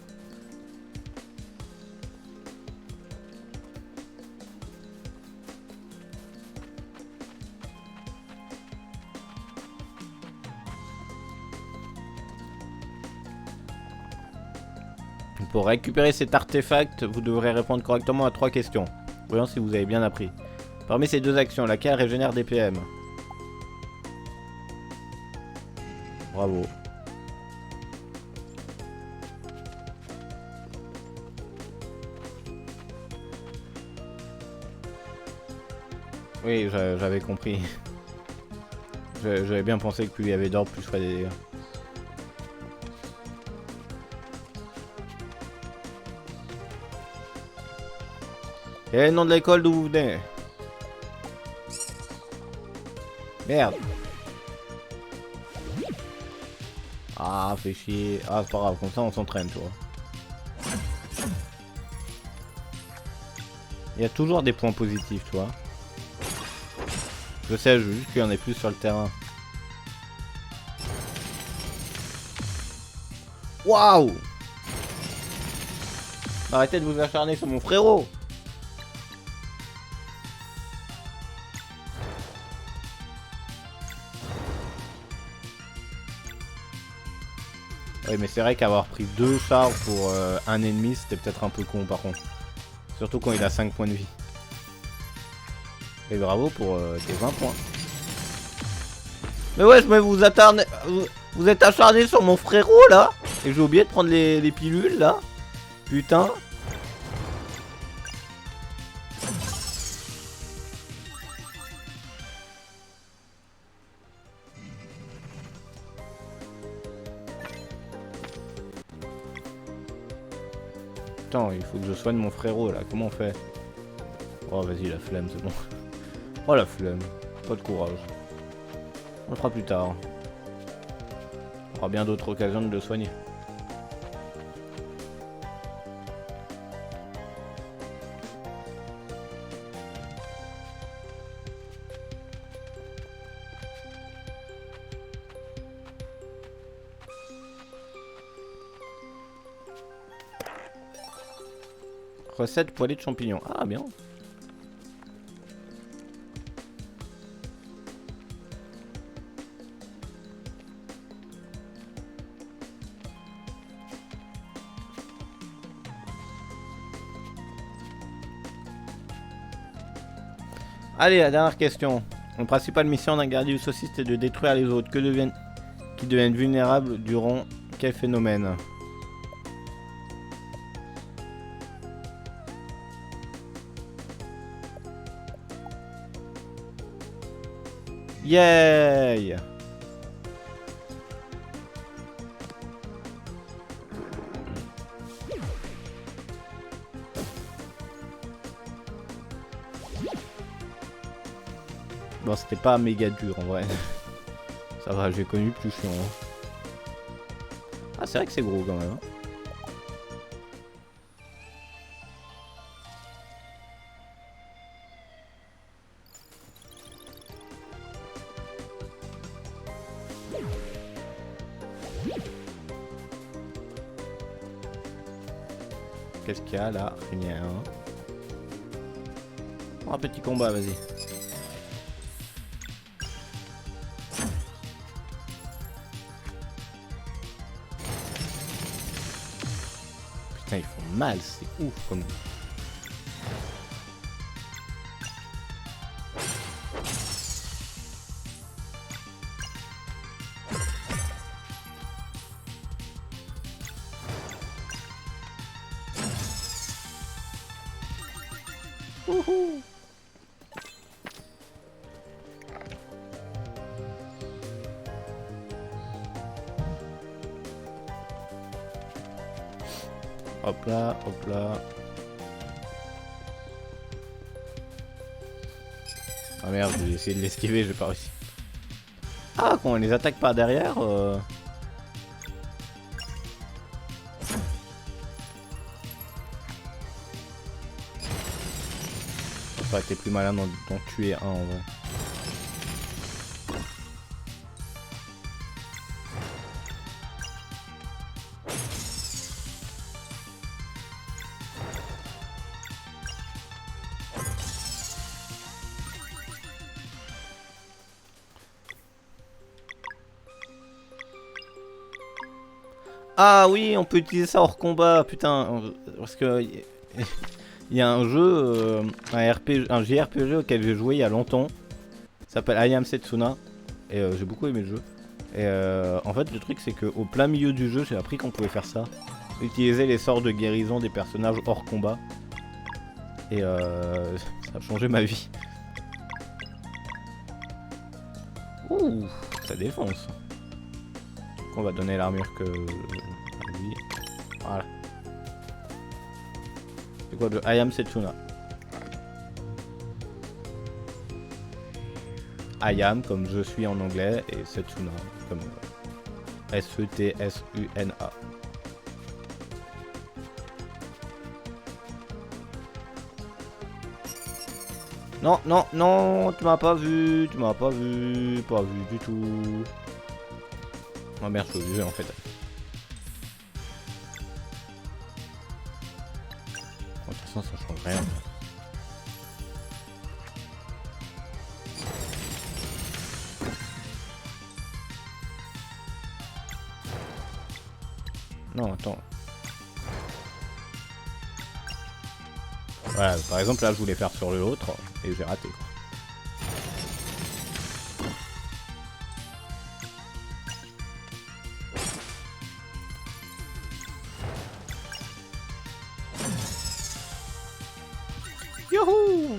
Pour récupérer cet artefact, vous devrez répondre correctement à 3 questions. Voyons si vous avez bien appris. Parmi ces 2 actions, laquelle régénère des PM? Bravo. Oui, j'avais compris. J'avais bien pensé que plus il y avait d'or, plus je ferais des dégâts. Et le nom de l'école d'où vous venez? Merde. Ah, fait chier. Ah, c'est pas grave, comme ça on s'entraîne, tu vois. Il y a toujours des points positifs, tu vois. Je sais, je veux juste qu'il y en ait plus sur le terrain. Waouh! Arrêtez de vous acharner sur mon frérot! Oui, mais c'est vrai qu'avoir pris 2 chars pour un ennemi, c'était peut-être un peu con par contre. Surtout quand il a 5 points de vie. Et bravo pour tes 20 points. Mais ouais, mais vous attardez. Vous êtes acharné sur mon frérot là. Et j'ai oublié de prendre les pilules là. Putain. Putain, il faut que je soigne mon frérot là. Comment on fait? Oh, vas-y, la flemme, c'est bon. Oh, la flemme. Pas de courage. On le fera plus tard. On aura bien d'autres occasions de le soigner. Recette poêlée de champignons. Ah, bien. Allez, la dernière question. La principale mission d'un gardien du saucisse est de détruire les autres. Qui deviennent vulnérables durant quel phénomène? Yay! Bon, c'était pas méga dur en vrai. Ça va, j'ai connu plus chiant. Hein. Ah, c'est vrai que c'est gros quand même. Hein. Qu'est-ce qu'il y a là? Rien. Oh, un petit combat, vas-y. Putain, ils font mal, c'est ouf comme... Wouhou! Hop là, hop là. Ah merde, j'ai essayé de l'esquiver, j'ai pas réussi. Ah, quand on les attaque par derrière... Ça aurait été plus malin d'en tuer un en vrai. Ah oui, on peut utiliser ça hors combat, putain. Parce que il y a un jeu, un RPG, un JRPG auquel j'ai joué il y a longtemps. Ça s'appelle I Am Setsuna. Et j'ai beaucoup aimé le jeu. Et en fait, le truc, c'est qu'au plein milieu du jeu, j'ai appris qu'on pouvait faire ça. Utiliser les sorts de guérison des personnages hors combat. Et ça a changé ma vie. Ouh, ça défonce. On va donner l'armure que lui. Voilà. C'est quoi le I Am Setsuna? I am comme je suis en anglais et Setsuna comme S-E-T-S-U-N-A. Non, non, non, tu m'as pas vu, pas vu du tout. Oh merde, je suis obligé en fait. De toute façon, ça change rien. Non, attends. Voilà, par exemple, là, je voulais faire sur l'autre et j'ai raté, quoi. Youhou!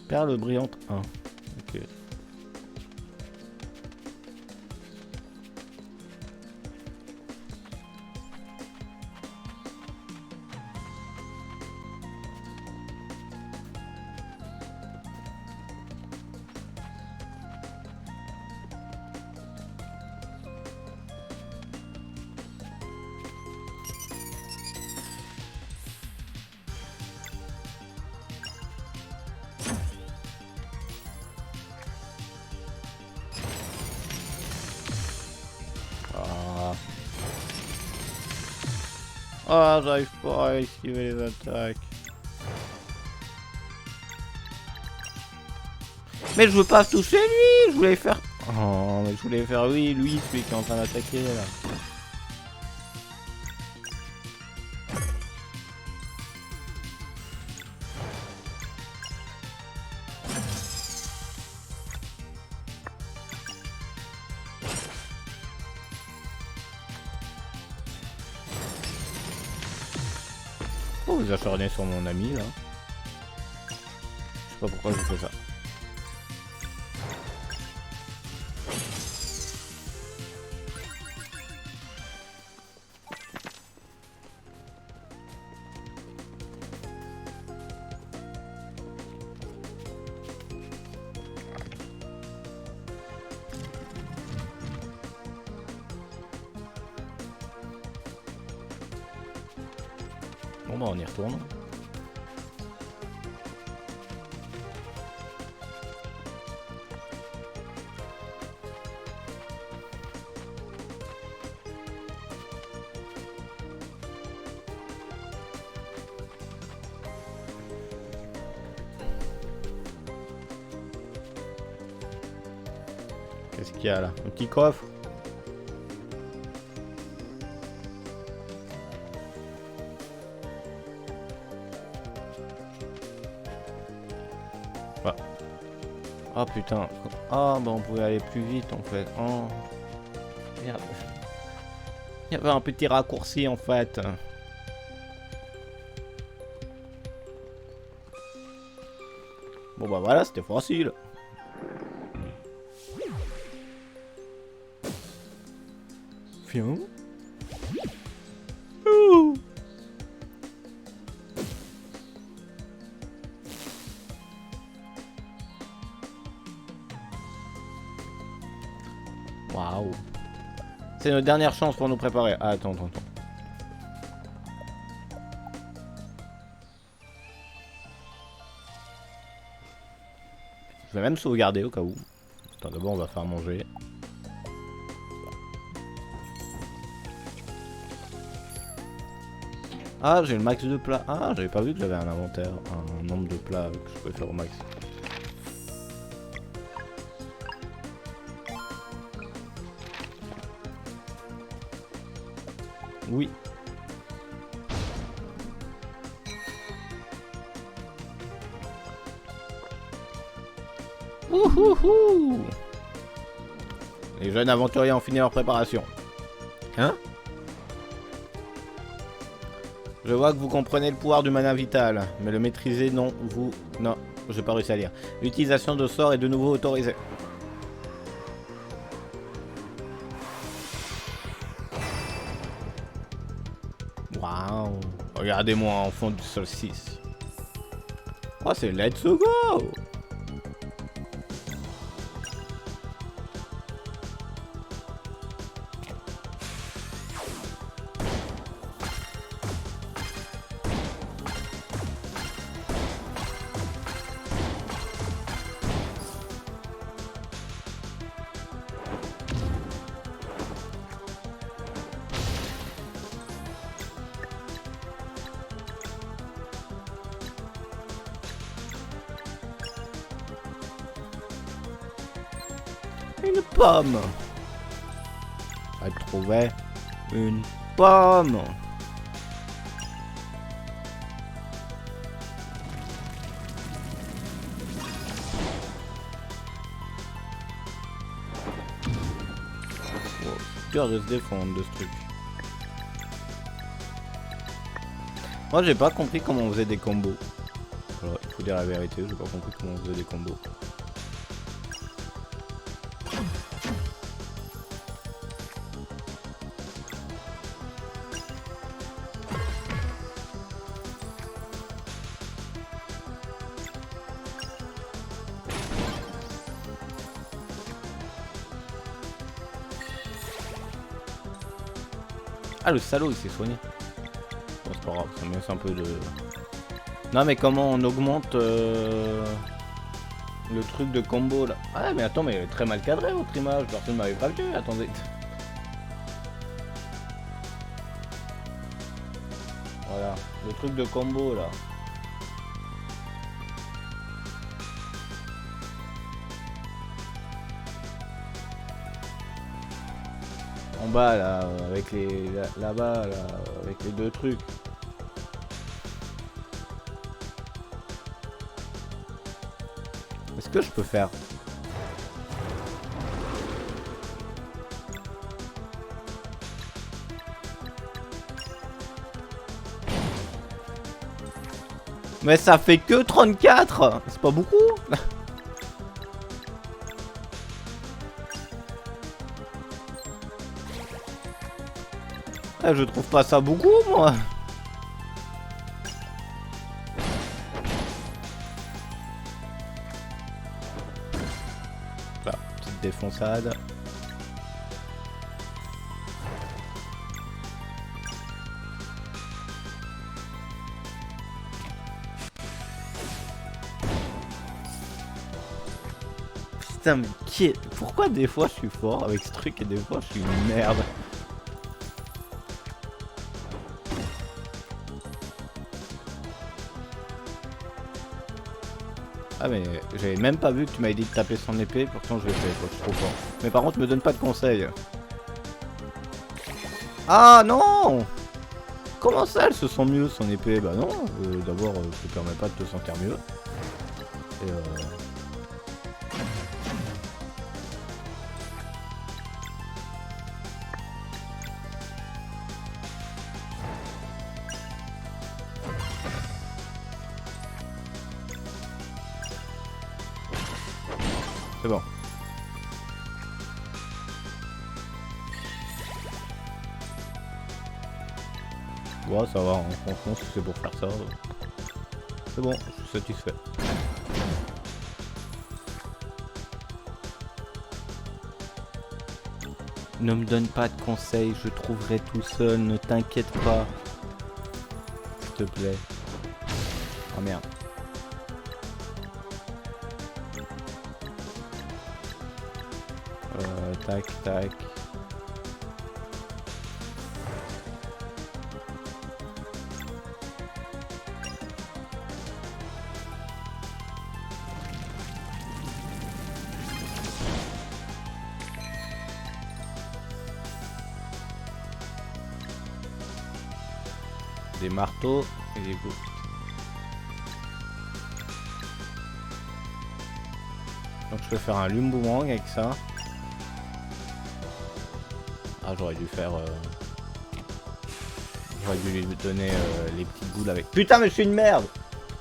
Perle brillante 1. Ok. Ah, j'arrive pas à esquiver les attaques. Mais je veux pas toucher lui, je voulais faire... Oh, mais je voulais faire lui, celui qui est en train d'attaquer là. Oh, vous acharnez sur mon ami là. Je sais pas pourquoi je fais ça. Bon bah on y retourne. Qu'est-ce qu'il y a là? Un petit coffre? Oh putain. Ah bah on pouvait aller plus vite en fait. Oh. Merde. Il y avait un petit raccourci en fait. Bon bah voilà, c'était facile. Fion. Waouh. C'est notre dernière chance pour nous préparer. Ah, attends. Je vais même sauvegarder au cas où. Attends, d'abord on va faire manger. Ah, j'ai le max de plats. Ah, j'avais pas vu que j'avais un inventaire, un nombre de plats que je pouvais faire au max. Oui. Ouhouhou. Les jeunes aventuriers ont fini leur préparation. Hein? Je vois que vous comprenez le pouvoir du mana vital, mais le maîtriser, non, vous... Non, j'ai pas réussi à lire. L'utilisation de sorts est de nouveau autorisée. Waouh. Regardez-moi en fond du solstice. Oh, c'est Let's Go! Une pomme. Elle trouvait une pomme. Oh, c'est dur de se défendre de ce truc. Moi j'ai pas compris comment on faisait des combos. Voilà, il faut dire la vérité, j'ai pas compris comment on faisait des combos. Ah, le salaud il s'est soigné. Bon, c'est pas grave, ça me laisse un peu de... Non mais comment on augmente le truc de combo là? Ah mais attends, mais elle est très mal cadrée votre image, personne ne m'avait pas vu, attendez. Voilà, le truc de combo là. En bas là, avec les... là-bas là, avec les deux trucs. Est-ce que je peux faire? Mais ça fait que 34. C'est pas beaucoup. Je trouve pas ça beaucoup moi. Voilà, petite défonçade. Putain mais pourquoi des fois je suis fort avec ce truc et des fois je suis une merde? Ah mais j'avais même pas vu que tu m'avais dit de taper son épée, pourtant je l'ai fait, je suis trop fort. Mais par contre me donne pas de conseils. Ah non! Comment ça elle se sent mieux son épée? Bah non, d'abord ça te permet pas de te sentir mieux. Et c'est bon. Ouais, ça va, franchement, si c'est pour faire ça, c'est bon, je suis satisfait. Ne me donne pas de conseils, je trouverai tout seul, ne t'inquiète pas. S'il te plaît. Oh merde. Tac, tac. Des marteaux et des bouts. Donc je peux faire un Lumboomerang avec ça. Ah j'aurais dû faire... J'aurais dû lui donner les petites boules avec... Putain mais je suis une merde.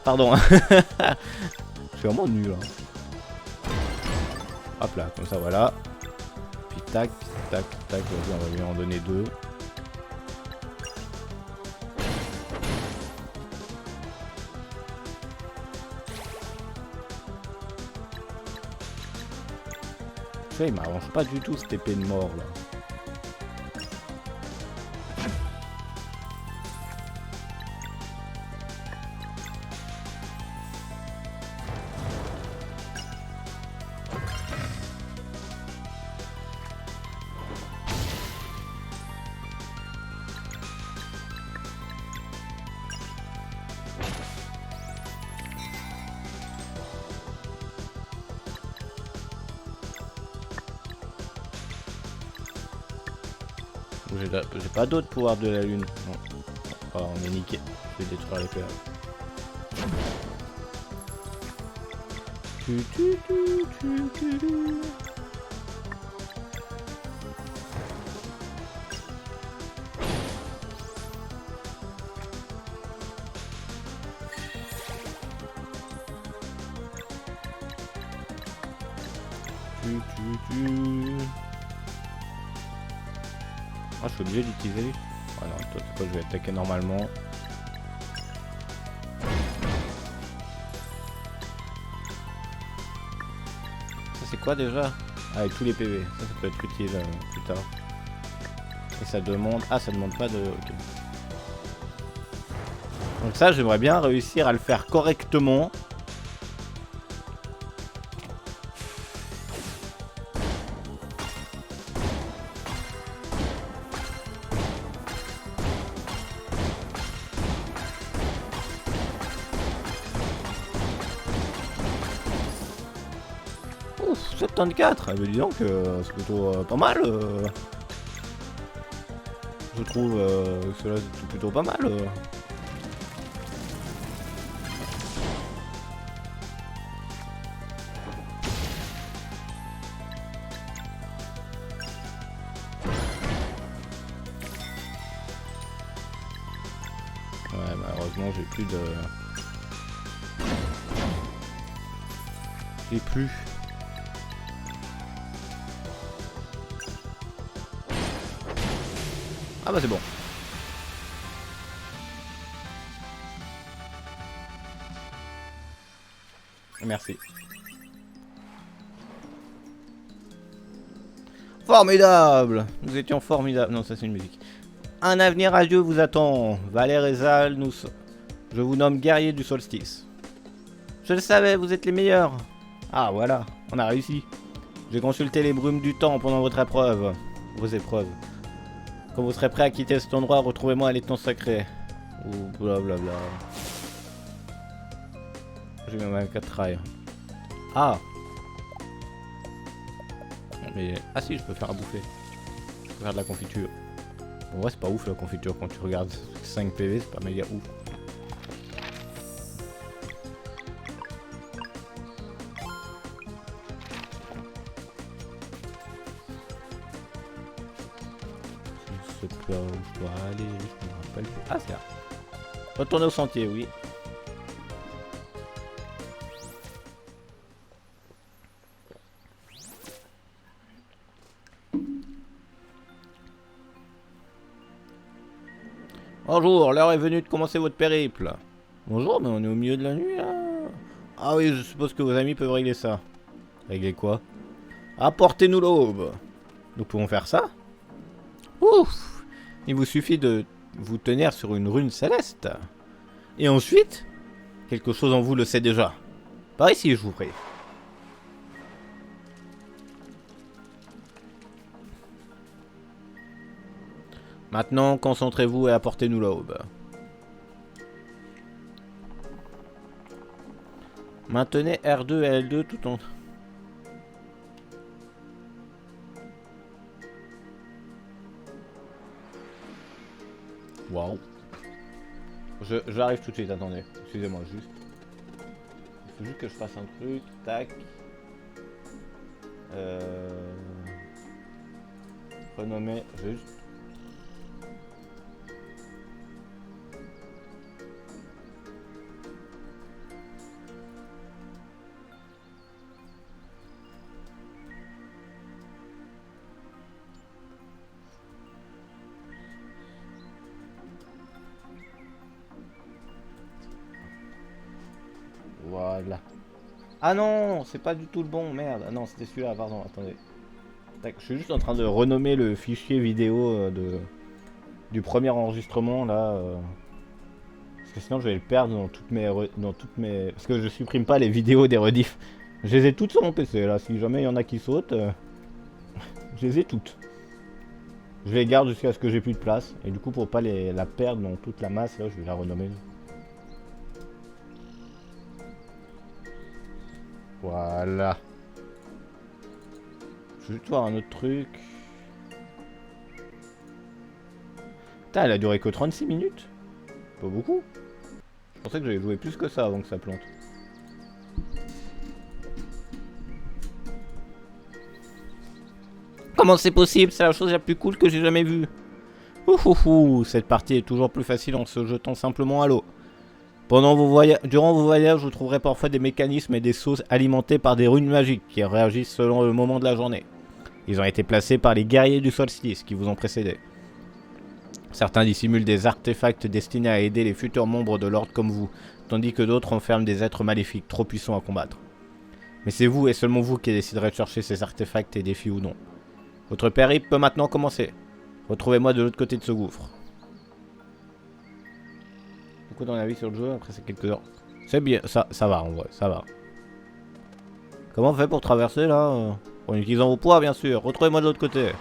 Pardon. Je suis vraiment nul. Hein. Hop là, comme ça voilà. Puis tac, tac, tac. Vas-y, on va lui en donner 2. Il m'arrange pas du tout cette épée de mort là. J'ai pas d'autre pouvoir de la lune. Non. Oh, on est niqué. Je vais détruire les cœurs. Ah, je suis obligé d'utiliser lui. Ah non, toi, je vais attaquer normalement. Ça c'est quoi déjà? Ah, avec tous les PV. Ça peut être utile plus tard. Et ça demande... Ah, ça demande pas de... Ok. Donc ça, j'aimerais bien réussir à le faire correctement. Ouf, 74. Eh bien, dis donc, c'est plutôt pas mal. Je trouve que cela c'est plutôt pas mal. Ouais, malheureusement, j'ai plus de... J'ai plus... Ah bah c'est bon. Merci. Formidable. Nous étions formidables. Non, ça c'est une musique. Un avenir radieux vous attend. Valère et Zal, je vous nomme guerrier du solstice. Je le savais, vous êtes les meilleurs. Ah voilà, on a réussi. J'ai consulté les brumes du temps pendant votre épreuve. Vos épreuves. Quand vous serez prêt à quitter cet endroit, retrouvez-moi à l'étang sacré. Ou blablabla. J'ai même un 4 rails. Ah. Mais... Ah si, je peux faire à bouffer. Je peux faire de la confiture. Bon, ouais, c'est pas ouf la confiture quand tu regardes 5 PV, c'est pas méga ouf. Je sais pas où je dois aller, je me rappelle plus. Ah, c'est là. Retourner au sentier, oui. Bonjour, l'heure est venue de commencer votre périple. Bonjour, mais on est au milieu de la nuit là. Ah oui, je suppose que vos amis peuvent régler ça. Régler quoi? Apportez-nous l'aube. Nous pouvons faire ça? Ouf. Il vous suffit de vous tenir sur une rune céleste. Et ensuite, quelque chose en vous le sait déjà. Par ici, je vous prie. Maintenant, concentrez-vous et apportez-nous l'aube. Maintenez R2 et L2 tout en... Waouh. J'arrive tout de suite, attendez. Excusez-moi, juste. Il faut juste que je fasse un truc. Tac. Renommer. Je vais juste... Voilà. Ah non, c'est pas du tout le bon, merde. Ah non, c'était celui-là, pardon, attendez. Tac, je suis juste en train de renommer le fichier vidéo du premier enregistrement, là. Parce que sinon, je vais le perdre dans toutes mes... Parce que je supprime pas les vidéos des rediffs. Je les ai toutes sur mon PC, là. Si jamais il y en a qui sautent, je les ai toutes. Je les garde jusqu'à ce que j'ai plus de place. Et du coup, pour pas la perdre dans toute la masse, là, je vais la renommer. Voilà. Je vais juste voir un autre truc. Putain, elle a duré que 36 minutes. Pas beaucoup. Je pensais que j'allais jouer plus que ça avant que ça plante. Comment c'est possible? C'est la chose la plus cool que j'ai jamais vue. Ouhouhou, cette partie est toujours plus facile en se jetant simplement à l'eau. Durant vos voyages, vous trouverez parfois des mécanismes et des sources alimentés par des runes magiques qui réagissent selon le moment de la journée. Ils ont été placés par les guerriers du solstice qui vous ont précédé. Certains dissimulent des artefacts destinés à aider les futurs membres de l'ordre comme vous, tandis que d'autres enferment des êtres maléfiques trop puissants à combattre. Mais c'est vous et seulement vous qui déciderez de chercher ces artefacts et défis ou non. Votre périple peut maintenant commencer. Retrouvez-moi de l'autre côté de ce gouffre. Beaucoup dans la vie sur le jeu, après c'est quelques heures. C'est bien, ça va en vrai, ça va. Comment on fait pour traverser là? En utilisant vos poids bien sûr, retrouvez-moi de l'autre côté.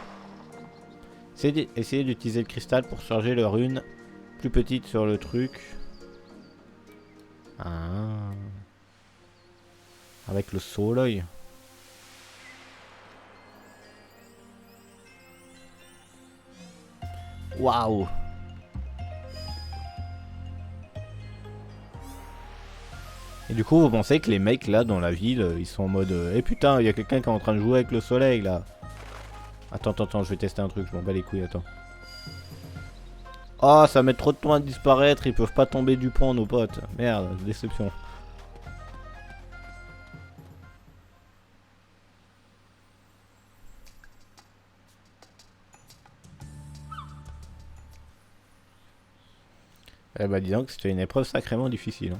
Essayez d'utiliser le cristal pour charger leur rune plus petite sur le truc. Ah. Avec le soleil. Waouh. Et du coup, vous pensez que les mecs là dans la ville, ils sont en mode eh putain, il y a quelqu'un qui est en train de jouer avec le soleil là. Attends, je vais tester un truc, je m'en bats les couilles, attends. Oh, ça met trop de temps à disparaître, ils peuvent pas tomber du pont nos potes. Merde, déception. Eh bah dis donc, c'était une épreuve sacrément difficile. Hein.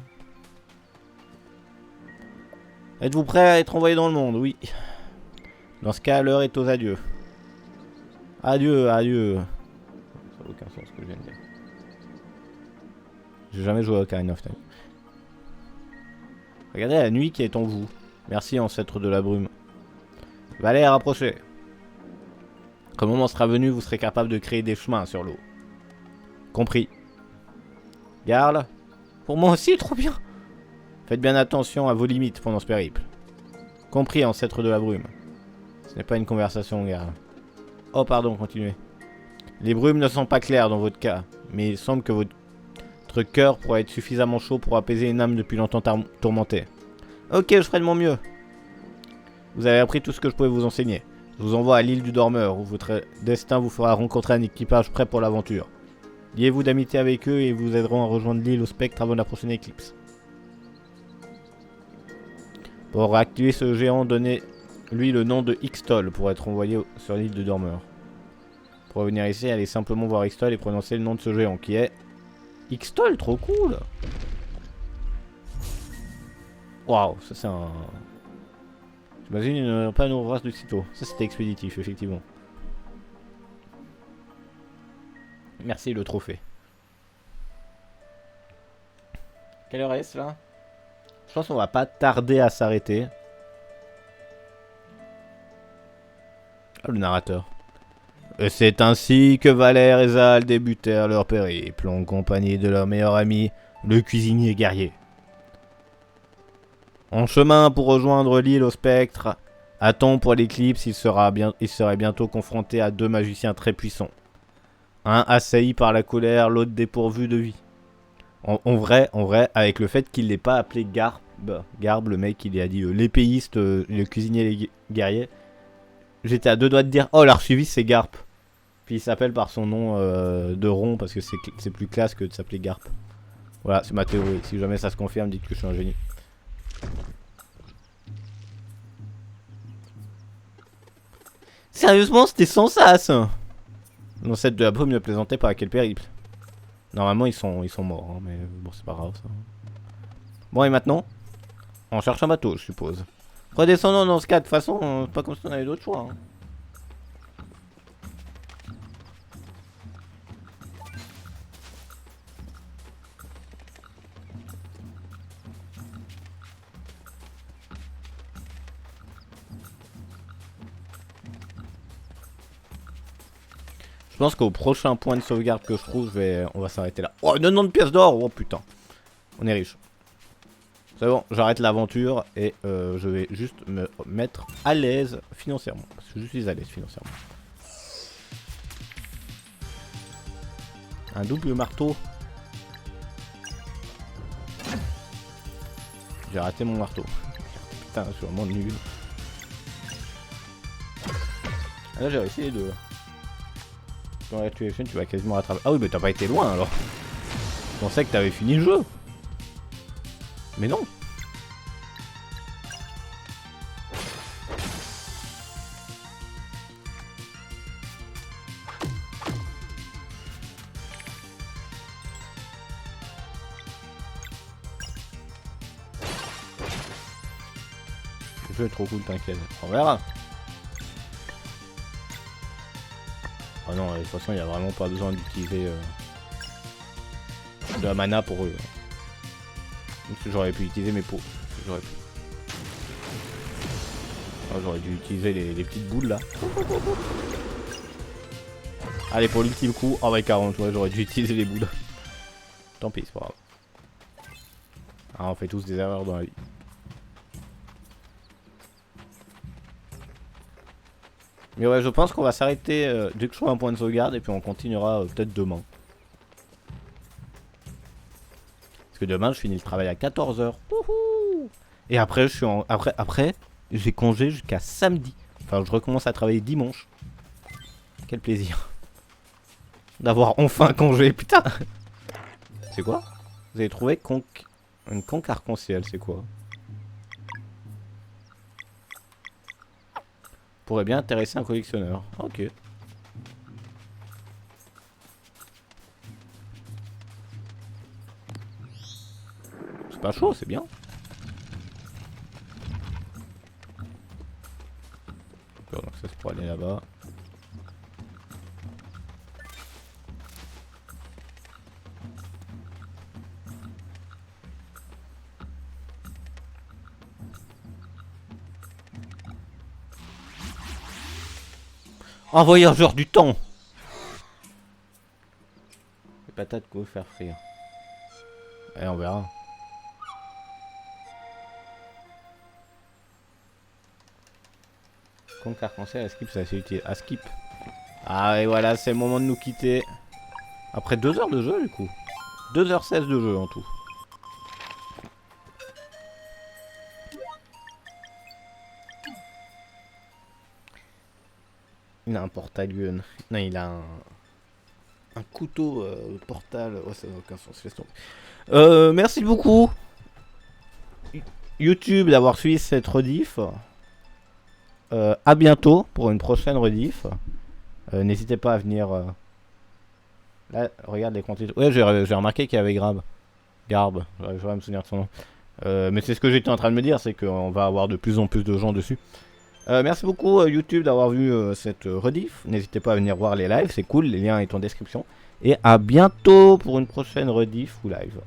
Êtes-vous prêt à être envoyé dans le monde? Oui. Dans ce cas, l'heure est aux adieux. Adieu, adieu. Ça n'a aucun sens ce que je viens de dire. J'ai jamais joué à Ocarina of Time. Regardez la nuit qui est en vous. Merci, ancêtre de la brume. Valère, approchez. Quand le moment sera venu, vous serez capable de créer des chemins sur l'eau. Compris. Garde. Pour moi aussi, trop bien. Faites bien attention à vos limites pendant ce périple. Compris, ancêtre de la brume. Ce n'est pas une conversation, Garde. Oh, pardon, continuez. Les brumes ne sont pas claires dans votre cas, mais il semble que votre cœur pourrait être suffisamment chaud pour apaiser une âme depuis longtemps tourmentée. Ok, je ferai de mon mieux. Vous avez appris tout ce que je pouvais vous enseigner. Je vous envoie à l'île du Dormeur, où votre destin vous fera rencontrer un équipage prêt pour l'aventure. Liez-vous d'amitié avec eux et ils vous aideront à rejoindre l'île au spectre avant la prochaine éclipse. Pour activer ce géant, donnez-lui le nom de Ixtol pour être envoyé sur l'île du Dormeur. Pour revenir ici, allez simplement voir Ixtol et prononcer le nom de ce géant qui est... Ixtol, trop cool. Waouh, ça c'est un... J'imagine pas une race de sitôt. Ça c'était expéditif, effectivement. Merci le trophée. Quelle heure est-ce là? Je pense qu'on va pas tarder à s'arrêter. Ah, le narrateur. C'est ainsi que Valère et Zal débutèrent leur périple en compagnie de leur meilleur ami, le cuisinier guerrier. En chemin pour rejoindre l'île au spectre, Aton pour l'éclipse, il serait bientôt confronté à deux magiciens très puissants. Un assailli par la colère, l'autre dépourvu de vie. En vrai, avec le fait qu'il l'ait pas appelé Garbe, le mec, il a dit l'épéiste, le cuisinier guerrier. J'étais à deux doigts de dire, oh l'archiviste c'est Garp. Puis il s'appelle par son nom de rond parce que c'est plus classe que de s'appeler Garp. Voilà, c'est ma théorie. Si jamais ça se confirme, dites que je suis un génie. Sérieusement, c'était sans sas. L'ancêtre de la brume ne plaisantait pas à quel périple. Normalement, ils sont morts, hein, mais bon, c'est pas grave ça. Bon, et maintenant, on cherche un bateau, je suppose. Redescendons dans ce cas, de toute façon, pas comme si on avait d'autres choix. Hein. Je pense qu'au prochain point de sauvegarde que je trouve, on va s'arrêter là. Oh, 90 pièces d'or. Oh putain. On est riche. C'est bon, j'arrête l'aventure et je vais juste me mettre à l'aise financièrement. Parce que je suis à l'aise financièrement. Un double marteau. J'ai raté mon marteau. Putain, je suis vraiment nul. Ah, là, j'ai réussi les deux. Dans la tu vas quasiment rattraper. Ah oui, mais t'as pas été loin alors. Je pensais que t'avais fini le jeu. Mais non. Le jeu est trop cool, t'inquiète. On verra. Ah non, de toute façon, il n'y a vraiment pas besoin d'utiliser de la mana pour eux. J'aurais pu utiliser mes pots. J'aurais pu. Oh, j'aurais dû utiliser les petites boules là. Allez, pour l'ultime coup, en vrai 40, ouais, j'aurais dû utiliser les boules. Tant pis, c'est pas grave. Ah, on fait tous des erreurs dans la vie. Mais ouais, je pense qu'on va s'arrêter dès que je trouve un point de sauvegarde et puis on continuera peut-être demain. Parce que demain, je finis le travail à 14 h. Et après, je suis en... Après, j'ai congé jusqu'à samedi. Enfin, je recommence à travailler dimanche. Quel plaisir. D'avoir enfin congé, putain. C'est quoi? Vous avez trouvé une conque arc-en-ciel, c'est quoi? Pourrait bien intéresser un collectionneur. Ok. C'est pas chaud, c'est bien. D'accord, donc ça c'est pour aller là-bas. Un voyageur du temps. Les patates qu'on veut faire frire. Et on verra. Conque arc-en-ciel, à skip, ça c'est utile. À skip. Ah et voilà, c'est le moment de nous quitter. Après 2 heures de jeu du coup. 2h16 de jeu en tout. Il a un portal gun. Non, il a un couteau portal. Oh, ça n'a aucun sens. Laisse tomber. Merci beaucoup, YouTube, d'avoir suivi cette rediff. À bientôt pour une prochaine rediff. N'hésitez pas à venir. Là, regarde les quantités. Ouais, j'ai remarqué qu'il y avait Garbe. J'aurais me souvenir de son nom. Mais c'est ce que j'étais en train de me dire, c'est qu'on va avoir de plus en plus de gens dessus. Merci beaucoup YouTube d'avoir vu cette rediff. N'hésitez pas à venir voir les lives, c'est cool, les liens sont en description. Et à bientôt pour une prochaine rediff ou live.